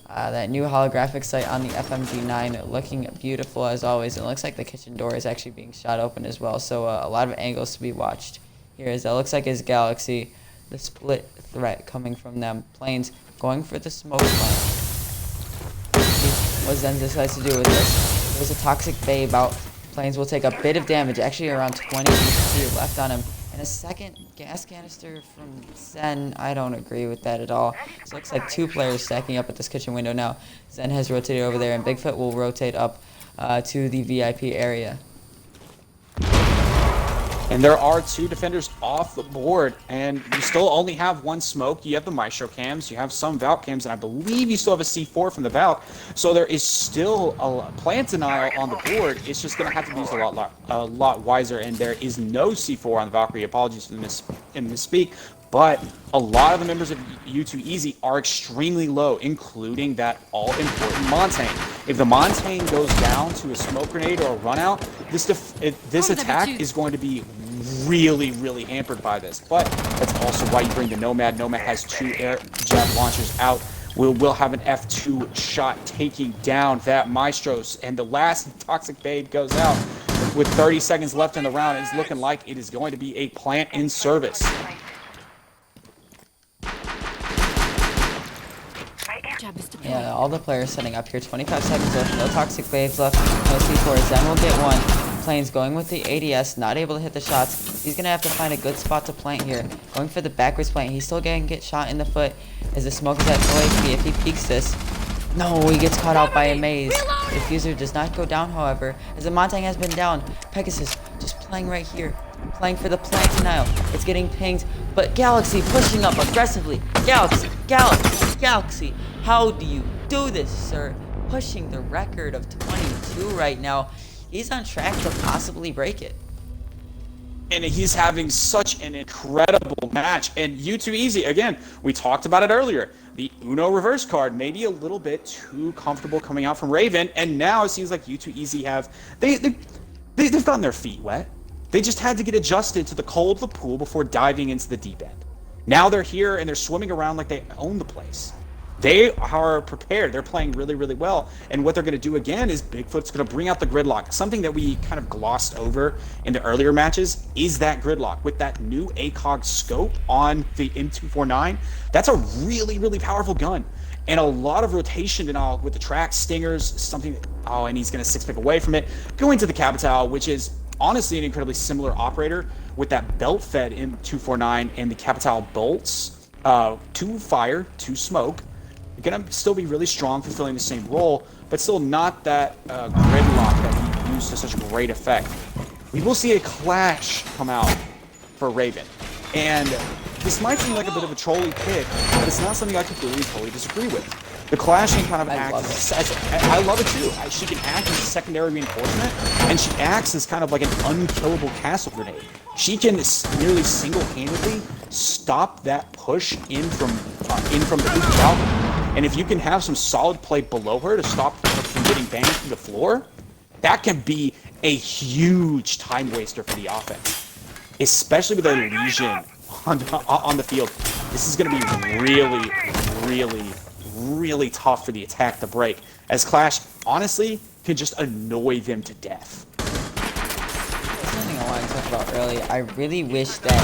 That new holographic sight on the FMG9 looking beautiful as always. It looks like the kitchen door is actually being shot open as well. So a lot of angles to be watched here. As that looks like his Galaxy. The split threat coming from them. Plains going for the smoke plant. What Zen decides to do with this. There's a toxic babe out. Plains will take a bit of damage, actually around 20 HP left on him. And a second gas canister from Zen. I don't agree with that at all. So it looks like 2 players stacking up at this kitchen window now. Zen has rotated over there, and Bigfoot will rotate up to the VIP area. And there are 2 defenders off the board, and you still only have 1 smoke. You have the Maestro cams, you have some Valk cams, and I believe you still have a C4 from the Valk. So there is still a plant denial on the board. It's just going to have to be used a lot wiser, and there is no C4 on the Valkyrie. Apologies for the misspeak, but a lot of the members of U2EZ are extremely low, including that all-important Montaigne. If the Montaigne goes down to a smoke grenade or a run out, this attack is going to be really, really hampered by this. But that's also why you bring the Nomad. Nomad has 2 air jab launchers out. We'll have an F2 shot taking down that Maestros. And the last Toxic Babe goes out with 30 seconds left in the round. It's looking like it is going to be a plant in service. Yeah, all the players setting up here. 25 seconds left. No Toxic Babes left. No C4. Zen will get one. Plains going with the ADS. Not able to hit the shots. He's going to have to find a good spot to plant here. Going for the backwards plant. He's still going to get shot in the foot as the smoke is at full HP. If he peeks this. No, he gets caught out by a maze. Diffuser does not go down, however, as the Montaigne has been down. Pegasus just playing right here. Playing for the plant denial. It's getting pinged, but Galaxy pushing up aggressively. Galaxy. How do you do this, sir? Pushing the record of 22 right now. He's on track to possibly break it. And he's having such an incredible match. And U2EZ, again, we talked about it earlier. The Uno reverse card, maybe a little bit too comfortable coming out from Raven. And now it seems like U2EZ have... They've gotten their feet wet. They just had to get adjusted to the cold of the pool before diving into the deep end. Now they're here and they're swimming around like they own the place. They are prepared. They're playing really, really well. And what they're going to do again is Bigfoot's going to bring out the gridlock. Something that we kind of glossed over in the earlier matches is that gridlock. With that new ACOG scope on the M249, that's a really, really powerful gun. And a lot of rotation and all with the track stingers, something that, and he's going to 6-pick away from it. Going to the Capital, which is honestly an incredibly similar operator with that belt-fed M249 and the Capital bolts. 2 fire, 2 smoke. Gonna still be really strong, fulfilling the same role, but still not that gridlock that he used to such great effect. We will see a clash come out for Raven, and this might seem like a bit of a trolly pick, but it's not something I completely and totally disagree with. The clashing kind of acts as I love it too. She can act as a secondary reinforcement, and she acts as kind of like an unkillable castle grenade. She can nearly single-handedly stop that push in from the hoop balcony. And if you can have some solid play below her to stop her from getting banged through the floor, that can be a huge time waster for the offense, especially with a Legion on the field. This is going to be really, really, really tough for the attack to break, as Clash honestly can just annoy them to death. Something I wanted to talk about earlier. I really wish that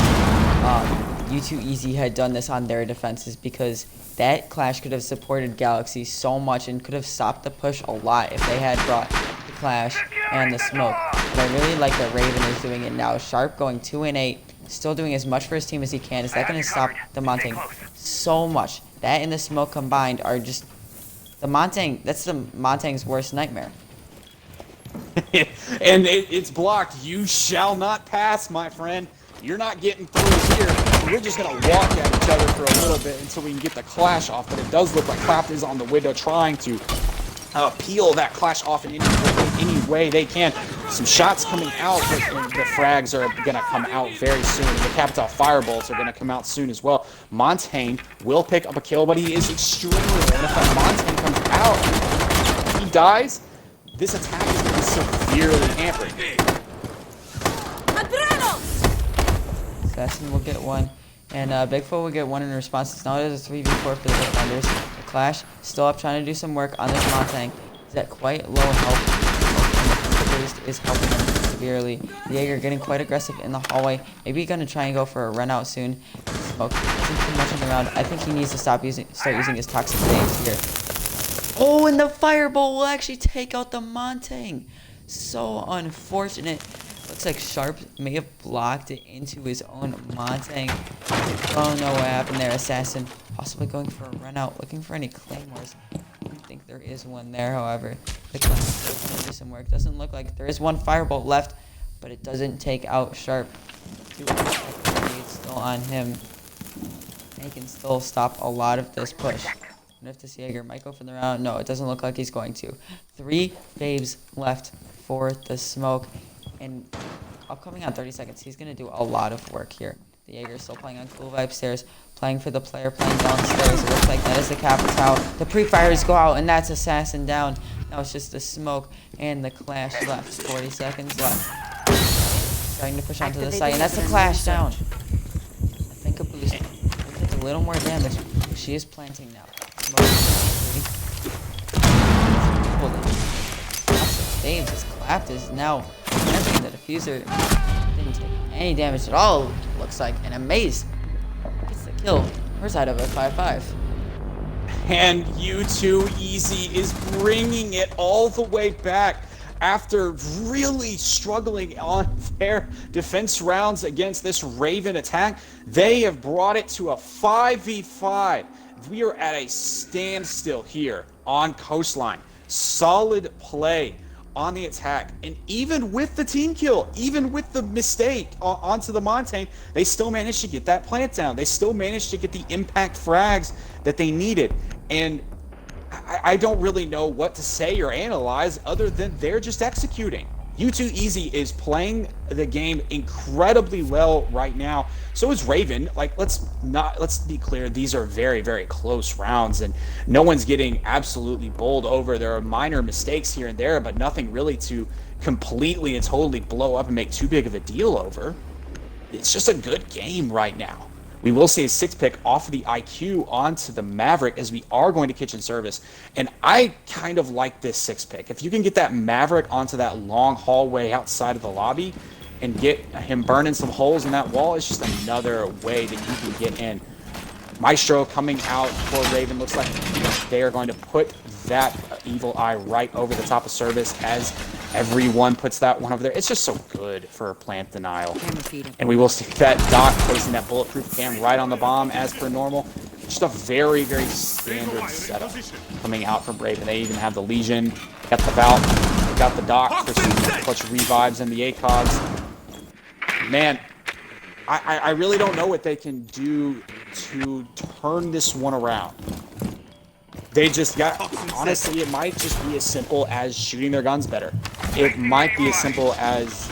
U2EZ had done this on their defenses, because that Clash could have supported Galaxy so much and could have stopped the push a lot if they had brought the Clash and the smoke. But I really like that Raven is doing it now. Sharp going 2-8, still doing as much for his team as he can. Is that going to stop the Montaigne so much? That and the smoke combined are just the Montaigne. That's the Montaigne's worst nightmare. And it's blocked. You shall not pass, my friend. You're not getting through here. We're just going to walk at each other for a little bit until we can get the clash off. But it does look like Clap is on the window trying to peel that clash off in any way they can. Some shots coming out, but the frags are going to come out very soon. The Capital Firebolts are going to come out soon as well. Montaigne will pick up a kill, but he is extremely low. And if that Montaigne comes out, he dies, this attack is going to be severely hampered. Assassin will get one, and Bigfoot will get one in response. It's now a 3v4 for the defenders. The Clash still up, trying to do some work on this Montaigne. He's at quite low health, and the boost is helping him severely. Jaeger getting quite aggressive in the hallway. Maybe gonna try and go for a run out soon. Smoke isn't too much on the round. I think he needs to start using his toxic waves here. Oh, and the Firebolt will actually take out the Montaigne. So unfortunate. Looks like Sharp may have blocked it into his own Montaigne. Oh no, what happened there, Assassin? Possibly going for a run out, looking for any claymores. I don't think there is one there, however. The Clash is going to do some work. Doesn't look like there is one Firebolt left, but it doesn't take out Sharp. It's still on him. And he can still stop a lot of this push. And if this Jaeger might go for the round, no, it doesn't look like he's going to. 3 faves left for the smoke. And upcoming on 30 seconds, he's going to do a lot of work here. The The Jaeger still playing on cool vibe stairs, playing for the player playing downstairs. It looks like that is the Capital. The pre-fires go out, and that's Assassin down. Now it's just the smoke and the clash left. 40 seconds left. Starting to push onto the site, and that's the clash down. I think a boost will take a little more damage. She is planting now. Saves. His clapped is now planting. The diffuser didn't take any damage at all, looks like, and Amaze gets the kill. Her side of a 5-5. And U2EZ is bringing it all the way back after really struggling on their defense rounds against this Raven attack. They have brought it to a 5v5. We are at a standstill here on Coastline. Solid play on the attack, and even with the team kill, even with the mistake onto the Montaigne, they still managed to get that plant down. They still managed to get the impact frags that they needed, and I don't really know what to say or analyze other than they're just executing. U2EZ is playing the game incredibly well right now. So is Raven. Like, let's be clear, these are very, very close rounds, and no one's getting absolutely bowled over. There are minor mistakes here and there, but nothing really to completely and totally blow up and make too big of a deal over. It's just a good game right now. We will see a 6-pick off of the IQ onto the Maverick as we are going to kitchen service. And I kind of like this 6-pick. If you can get that Maverick onto that long hallway outside of the lobby and get him burning some holes in that wall, it's just another way that you can get in. Maestro coming out for Raven. Looks like they are going to put that evil eye right over the top of service as everyone puts that one over there. It's just so good for plant denial. And we will see that Doc placing that bulletproof cam right on the bomb as per normal. Just a very, very standard setup coming out from Raven. They even have the Legion, got the Bout, they got the Doc for some clutch revives and the ACOGs. Man, I really don't know what they can do to turn this one around. They just got, honestly, it might just be as simple as shooting their guns better. It might be as simple as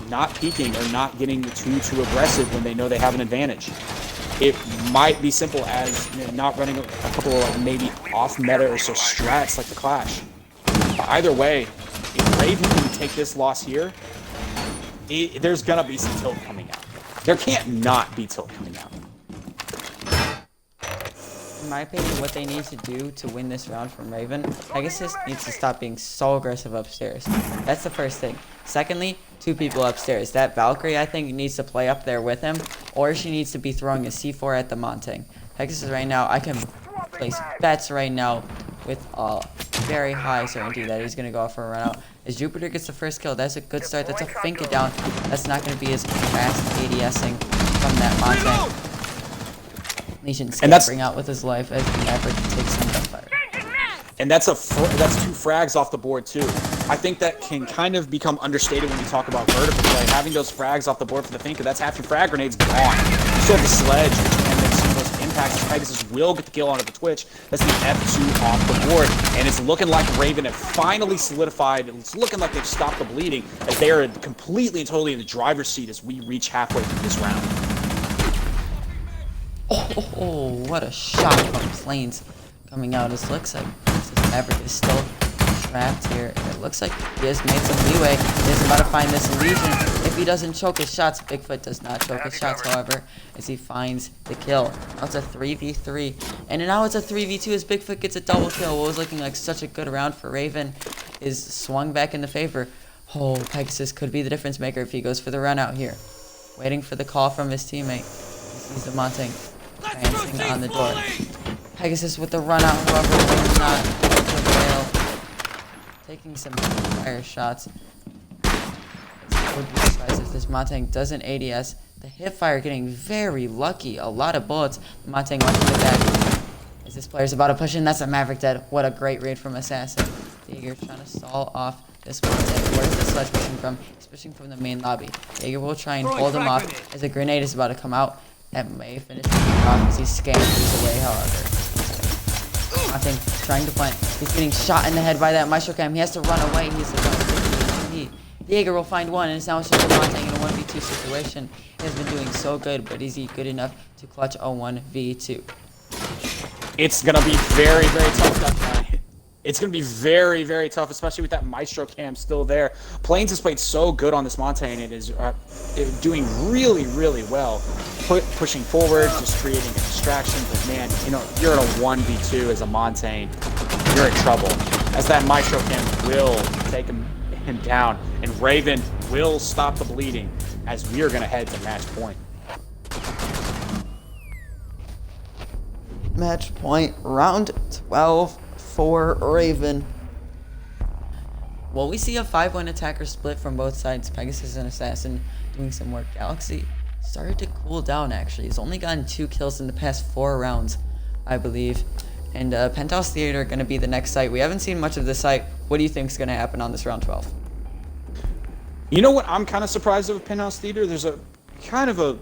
not peeking or not getting too aggressive when they know they have an advantage. It might be simple as, you know, not running a couple of like, maybe off-meta or so strats like the Clash. But either way, if Raven can take this loss here, there's going to be some tilt coming out. There can't not be tilt coming out. In my opinion, what they need to do to win this round from Raven, Pegasus needs to stop being so aggressive upstairs. That's the first thing. Secondly, 2 people upstairs. That Valkyrie, I think, needs to play up there with him, or she needs to be throwing a C4 at the Montaigne. Pegasus right now, I can place bets right now with a very high certainty that he's going to go off for a run out. As Jupiter gets the first kill, that's a good start. That's a fink it down. That's not going to be as fast ADSing from that Montaigne. Legion's going to bring out with his life as the Maverick takes some gunfire. And that's 2 frags off the board too. I think that can kind of become understated when we talk about vertical play. Having those frags off the board for the Finka, that's half your frag grenades gone. You still have the sledge, which can make some of those impacts. Pegasus will get the kill onto the Twitch. That's the F2 off the board. And it's looking like Raven have finally solidified. It's looking like they've stopped the bleeding as they are completely and totally in the driver's seat as we reach halfway through this round. Oh, what a shot from Plains coming out. It looks like this Maverick is still trapped here. It looks like he has made some leeway. He is about to find this Legion. If he doesn't choke his shots, Bigfoot does not choke his shots, however, as he finds the kill. Now it's a 3v3. And now it's a 3v2 as Bigfoot gets a double kill. What was looking like such a good round for Raven is swung back into favor. Oh, Pegasus could be the difference maker if he goes for the run out here. Waiting for the call from his teammate. He sees the Montaigne prancing on the door. Pegasus with the run out, however, will not prevail. Taking some fire shots. I would be surprised if this Montaigne doesn't ADS. The hip fire getting very lucky. A lot of bullets. The Montaigne wants to get back. As this player's about to push in, that's a Maverick dead. What a great raid from Assassin. Jaeger trying to stall off this Montaigne. Where's the sledge pushing from? He's pushing from the main lobby. Jaeger will try and hold him off as a grenade is about to come out. That may finish him off as he scampers away, however. Nothing trying to plant. He's getting shot in the head by that Maestro Cam. He has to run away. He's the one. He Jaeger will find one, and now it's just Montagne in a 1v2 situation. He has been doing so good, but is he good enough to clutch a 1v2? It's going to be very, very tough that night. It's going to be very, very tough, especially with that Maestro cam still there. Plains has played so good on this Montagne and is doing really, really well. Pushing forward, just creating a distraction. But man, you know, you're in a 1v2 as a Montagne, you're in trouble. As that Maestro cam will take him down, and Raven will stop the bleeding as we are going to head to match point. Match point, round 12 for Raven. Well, we see a 5-1 attacker split from both sides. Pegasus and Assassin doing some work. Galaxy started to cool down, actually. He's only gotten 2 kills in the past 4 rounds, I believe. And Penthouse Theater going to be the next site. We haven't seen much of this site. What do you think is going to happen on this round 12? You know what I'm kind of surprised of Penthouse Theater? There's a kind of a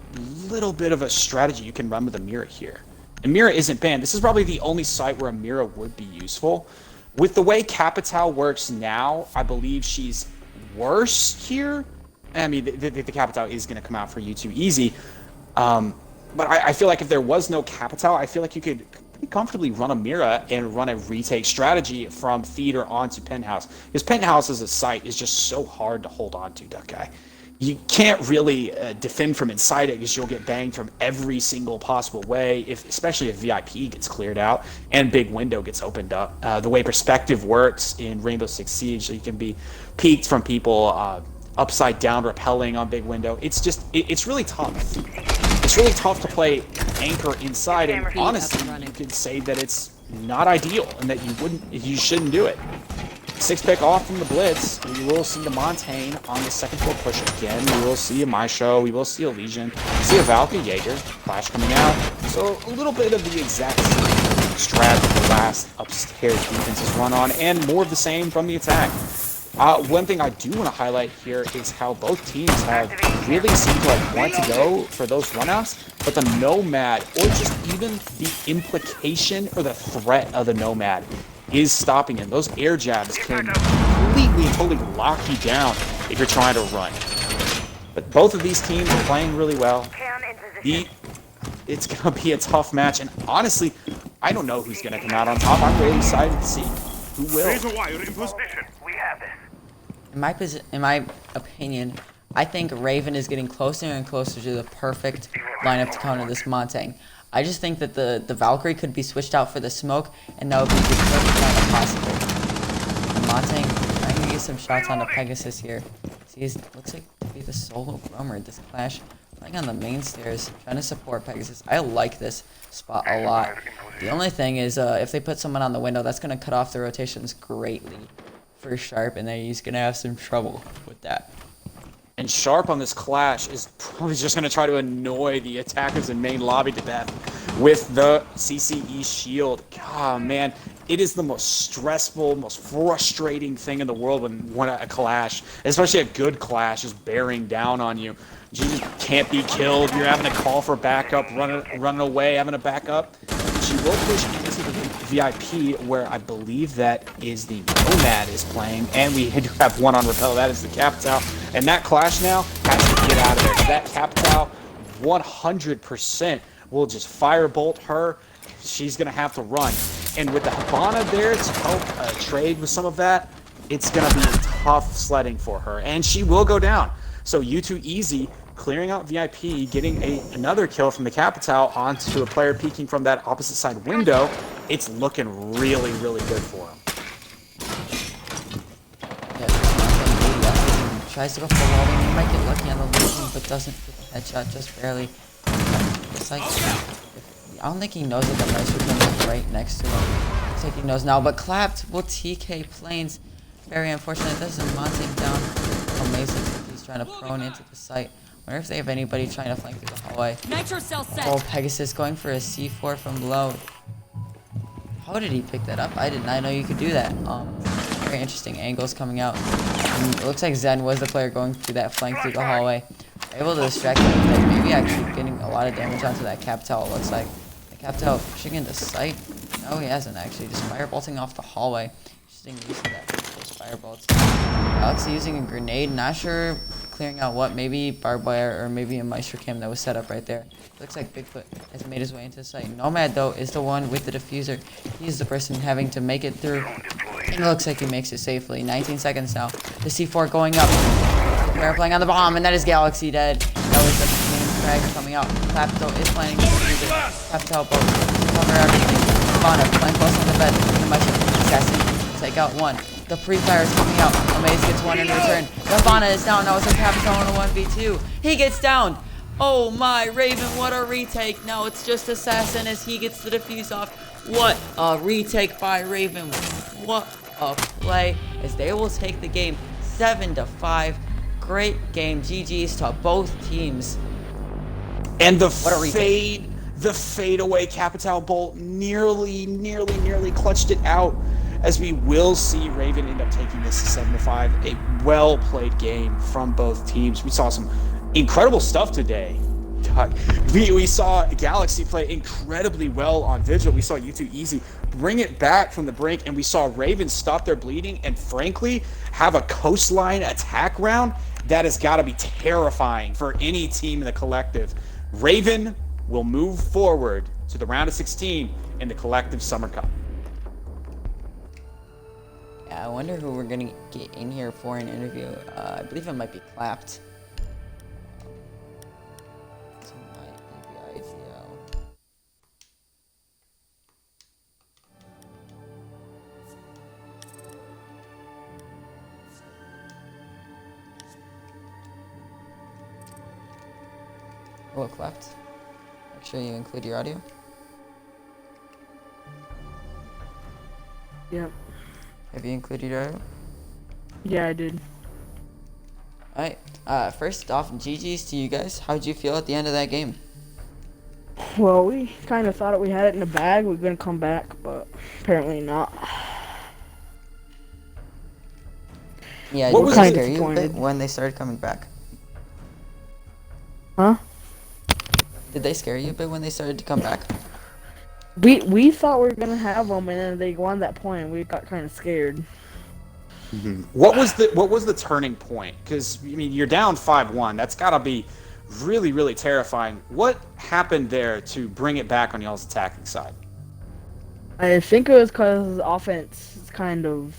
little bit of a strategy you can run with Amira here. Amira isn't banned. This is probably the only site where Amira would be useful. With the way Capital works now, I believe she's worse here. I mean, the Capital is going to come out for U2EZ. But I feel like if there was no Capital, I feel like you could pretty comfortably run Amira and run a retake strategy from Theater onto Penthouse. Because Penthouse as a site is just so hard to hold on to, Duck Guy. You can't really defend from inside it because you'll get banged from every single possible way, especially if VIP gets cleared out and Big Window gets opened up. The way perspective works in Rainbow Six Siege, so you can be peeked from people upside down rappelling on Big Window. It's just, it's really tough. It's really tough to play anchor inside, and honestly, you could say that it's not ideal and that you shouldn't do it. 6 pick off from the Blitz. We will see the Montagne on the second floor push again. We will see a Maestro. We will see a Legion. See a Valkyrie Jaeger. Flash coming out. So a little bit of the exact same strat that the last upstairs defense has run on, and more of the same from the attack. One thing I do want to highlight here is how both teams have really seemed to want to go for those runouts, but the Nomad, or just even the implication or the threat of the Nomad, is stopping him. Those air jabs can completely and totally lock you down if you're trying to run. But both of these teams are playing really well. It's going to be a tough match, and honestly, I don't know who's going to come out on top. I'm really excited to see who will. In my opinion, I think Raven is getting closer and closer to the perfect lineup to counter this Montagne. I just think that the Valkyrie could be switched out for the smoke, and that would be the perfect lineup possible. The Montagne trying to get some shots on the Pegasus here. See, looks like to be the solo roamer. This Clash playing on the main stairs, trying to support Pegasus. I like this spot a lot. The only thing is, if they put someone on the window, that's going to cut off the rotations greatly for Sharp, and then he's going to have some trouble with that. And Sharp on this Clash is probably just going to try to annoy the attackers in main lobby to death with the CCE shield. God, man, it is the most stressful, most frustrating thing in the world when a Clash, especially a good Clash, is bearing down on you. You just can't be killed. You're having to call for backup, running away, having a backup. She will push into the VIP, where I believe that is the Nomad is playing, and we do have one on Repel. That is the Capital, and that Clash now has to get out of there. That Capital 100% will just firebolt her. She's gonna have to run, and with the Habana there to help trade with some of that, it's gonna be tough sledding for her, and she will go down. So U2EZ clearing out VIP, getting another kill from the Capital onto a player peeking from that opposite side window. It's looking really, really good for him. Yeah, tries to go for the wall. He might get lucky on the Legion, but doesn't get the headshot, just barely. It's like, I don't think he knows that the Maestro is right next to him. Looks like he knows now, but clapped will TK Plains. Very unfortunate. This is Montagne down. Amazing. He's trying to prone into the site. Wonder if they have anybody trying to flank through the hallway. Nitro cell set. Oh, Pegasus going for a C4 from below. How did he pick that up? I did not know you could do that. Very interesting angles coming out. And it looks like Zen was the player going through that flank through the hallway. Able to distract him, maybe actually getting a lot of damage onto that Capital. It looks like the Capital pushing into sight. No, he hasn't actually. Just firebolting off the hallway. Interesting use of that firebolts. Galaxy using a grenade. Not sure clearing out what. Maybe barbed wire or maybe a Maestro cam that was set up right there. Looks like Bigfoot has made his way into sight. Nomad, though, is the one with the diffuser. He's the person having to make it through. And it looks like he makes it safely. 19 seconds now. The C4 going up. They're playing on the bomb, and that is Galaxy dead. That was the main frag coming out. Clapto is planning to use it. Clapto both. Cover everything. Ivana playing close on the bed. The Maestro assassin take out one. The pre-fire is coming out. Amaze gets one in return. Ivana is down. Now it's a Capital on a 1v2. He gets down. Oh my, Raven, what a retake. Now it's just Assassin as he gets the defuse off. What a retake by Raven. What a play as they will take the game 7-5. Great game. GG's to both teams. And the fadeaway Capital Bolt nearly clutched it out, as we will see Raven end up taking this to 7-5. A well-played game from both teams. We saw some incredible stuff today. We saw Galaxy play incredibly well on Vigil. We saw U2EZ bring it back from the brink, and we saw Raven stop their bleeding and frankly have a coastline attack round that has got to be terrifying for any team in the collective. Raven will move forward to the round of 16 in the collective Summer Cup. Yeah, I wonder who we're gonna get in here for an interview. I believe it might be Clapped. This might be ideal. Hello, Clapped. Make sure you include your audio. Yep. Have you included your audio? Yeah, I did. Alright, first off, GG's to you guys. How'd you feel at the end of that game? Well, we kind of thought we had it in the bag. We are gonna come back, but apparently not. Yeah, What did was they kind scare of you a bit disappointed. when they started coming back? Huh? Did they scare you a bit when they started to come back? We thought we were gonna have them, and then they won that point. And we got kind of scared. What was the turning point? Because I mean, you're down 5-1. That's got to be really terrifying. What happened there to bring it back on y'all's attacking side? I think it was because offense is kind of,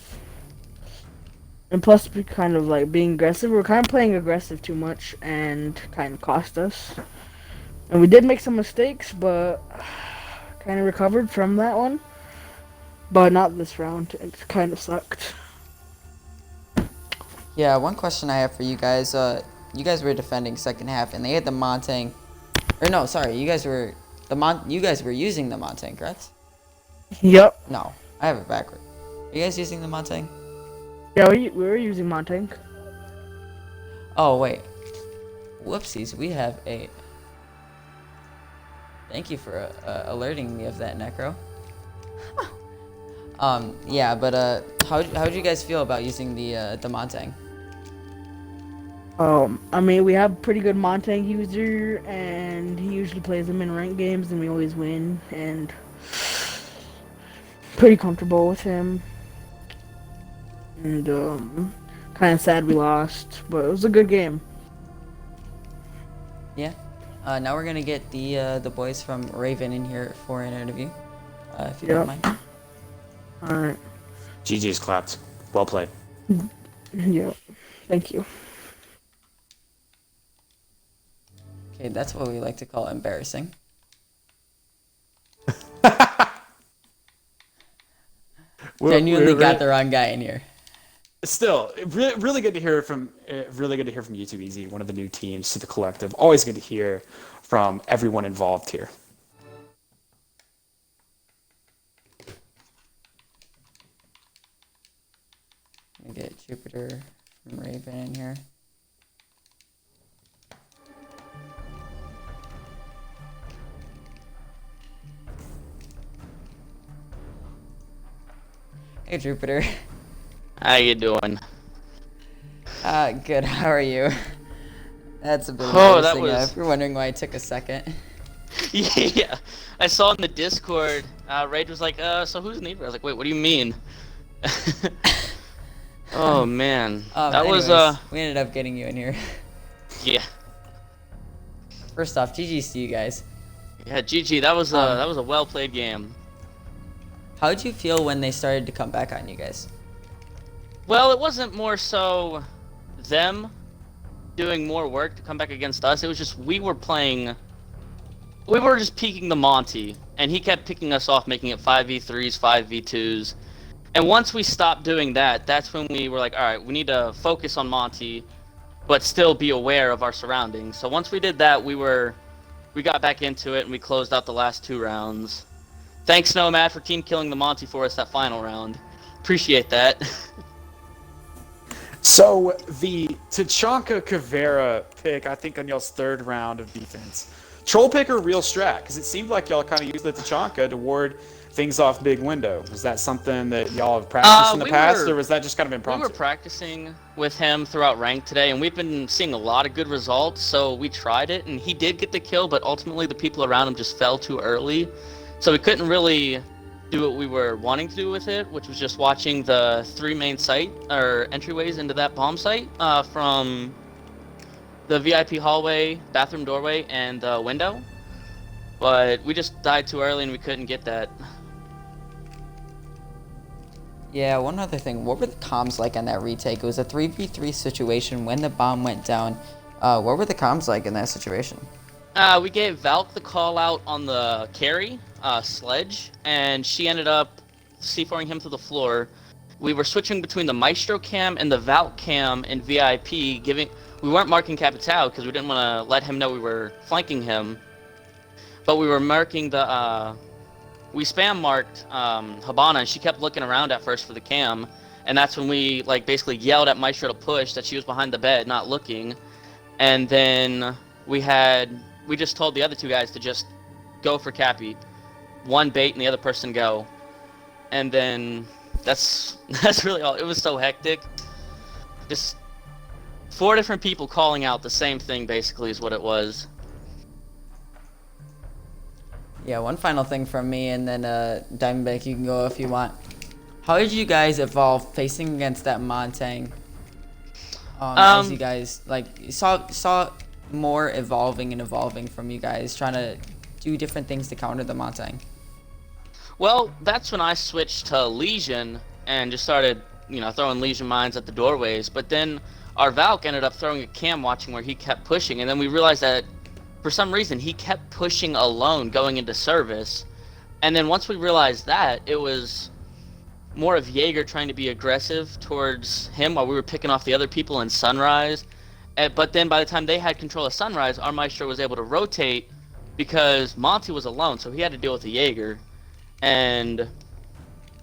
and plus we kind of like being aggressive. We're kind of playing aggressive too much, and kind of cost us. And we did make some mistakes, but kind of recovered from that one. But not this round. It kind of sucked. Yeah, one question I have for you guys. You guys were defending second half, and they had the Montang. Or no, sorry, you guys were using the Montang, correct? Yep. No, I have it backward. Are you guys using the Montang? Yeah, we were using Montang. Oh wait, whoopsies. We have a. Thank you for alerting me of that, Necro. Yeah, but how'd you guys feel about using the Montang? I mean, we have pretty good Montang user, and he usually plays them in ranked games, and we always win, and pretty comfortable with him. And kind of sad we lost, but it was a good game. Yeah. Now we're gonna get the boys from Raven in here for an interview, if you don't mind. All right. GG's clapped. Well played. Yeah. Thank you. Okay, that's what we like to call embarrassing. Genuinely got the wrong guy in here. Still, really good to hear from U2EZ, one of the new teams to the collective. Always good to hear from everyone involved here. Let me get Jupiter from Raven in here. Hey Jupiter. How you doing? Good. How are you? That's a bit Oh, that embarrassing. was- If you're wondering why it took a second. Yeah, I saw in the Discord, Raid was like, so who's Neighbor? I was like, wait, what do you mean? Oh man, that Anyways, was we ended up getting you in here. yeah, First off, GG's to you guys. yeah. GG. That was a well played game. How did you feel when they started to come back on you guys? Well, it wasn't more so them doing more work to come back against us. It was just we were just peeking the Monty, and he kept picking us off, making it 5v3s, 5v2s. And once we stopped doing that, that's when we were like, all right, we need to focus on Monty, but still be aware of our surroundings. So once we did that, we got back into it, and we closed out the last 2 rounds. Thanks, Nomad, for team killing the Monty for us that final round. Appreciate that. So the Tachanka Kavera pick, I think, on y'all's 3rd round of defense. Troll pick or real strat? Because it seemed like y'all kind of used the Tachanka to ward things off big window. Was that something that y'all have practiced in the past, or was that just kind of impromptu? We were practicing with him throughout rank today, and we've been seeing a lot of good results, so we tried it, and he did get the kill, but ultimately the people around him just fell too early. So we couldn't really do what we were wanting to do with it, which was just watching the 3 main site, or entryways into that bomb site, from the VIP hallway, bathroom doorway, and the window. But we just died too early and we couldn't get that. Yeah, one other thing. What were the comms like on that retake? It was a 3v3 situation when the bomb went down. What were the comms like in that situation? We gave Valk the call out on the carry, Sledge, and she ended up C4ing him to the floor. We were switching between the Maestro cam and the Valk cam in VIP, we weren't marking Capitao because we didn't want to let him know we were flanking him, but we were marking the, we spam marked Habana, and she kept looking around at first for the cam, and that's when we like basically yelled at Maestro to push, that she was behind the bed, not looking, and then we just told the other 2 guys to just go for Cappy, one bait and the other person go, and then that's really all. It was so hectic. Just 4 different people calling out the same thing basically is what it was. Yeah, one final thing from me, and then Diamondback, you can go if you want. How did you guys evolve facing against that Montang? As you guys saw more evolving from you guys, trying to do different things to counter the Montang. Well, that's when I switched to Legion and just started, throwing Legion mines at the doorways. But then our Valk ended up throwing a cam watching where he kept pushing, and then we realized that for some reason he kept pushing alone going into service. And then once we realized that, it was more of Jaeger trying to be aggressive towards him while we were picking off the other people in Sunrise. But then by the time they had control of Sunrise, our Maestro was able to rotate because Monty was alone, so he had to deal with the Jaeger. And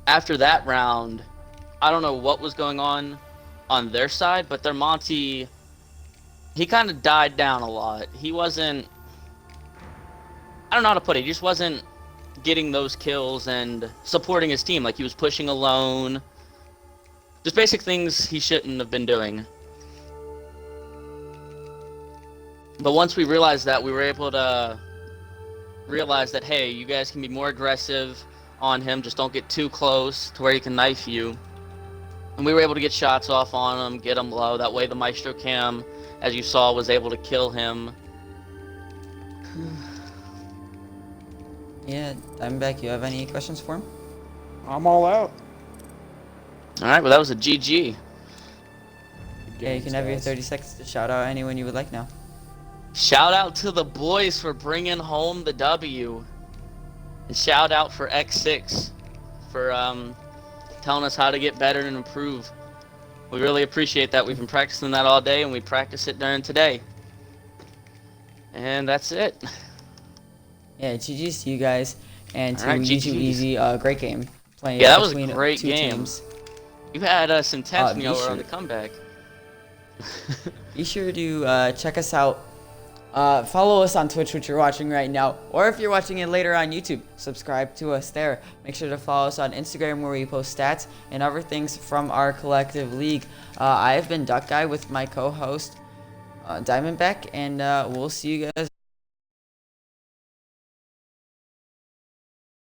after that round, I don't know what was going on their side, but their Monty, he kind of died down a lot. He wasn't, I don't know how to put it, he just wasn't getting those kills and supporting his team. Like, he was pushing alone. Just basic things he shouldn't have been doing. But once we realized that, we were able to realize that, hey, you guys can be more aggressive on him, just don't get too close to where he can knife you. And we were able to get shots off on him, get him low. That way the Maestro cam, as you saw, was able to kill him. Yeah, Diamondback, you have any questions for him? I'm all out. Alright, well that was a GG. Yeah, you can have your 30 seconds to shout out anyone you would like now. Shout out to the boys for bringing home the W. And shout out for X6 for telling us how to get better and improve. We really appreciate that. We've been practicing that all day, and we practice it during today. And that's it. Yeah, GG's to you guys, and to Alright, U2EZ, great game. Playing Yeah, that was a between great 2 game. teams. You had some tension be over sure- on the comeback. Be sure to check us out. Follow us on Twitch, which you're watching right now, or if you're watching it later on YouTube, subscribe to us there. Make sure to follow us on Instagram, where we post stats and other things from our collective league. I have been Duck Guy with my co-host Diamondback, and we'll see you guys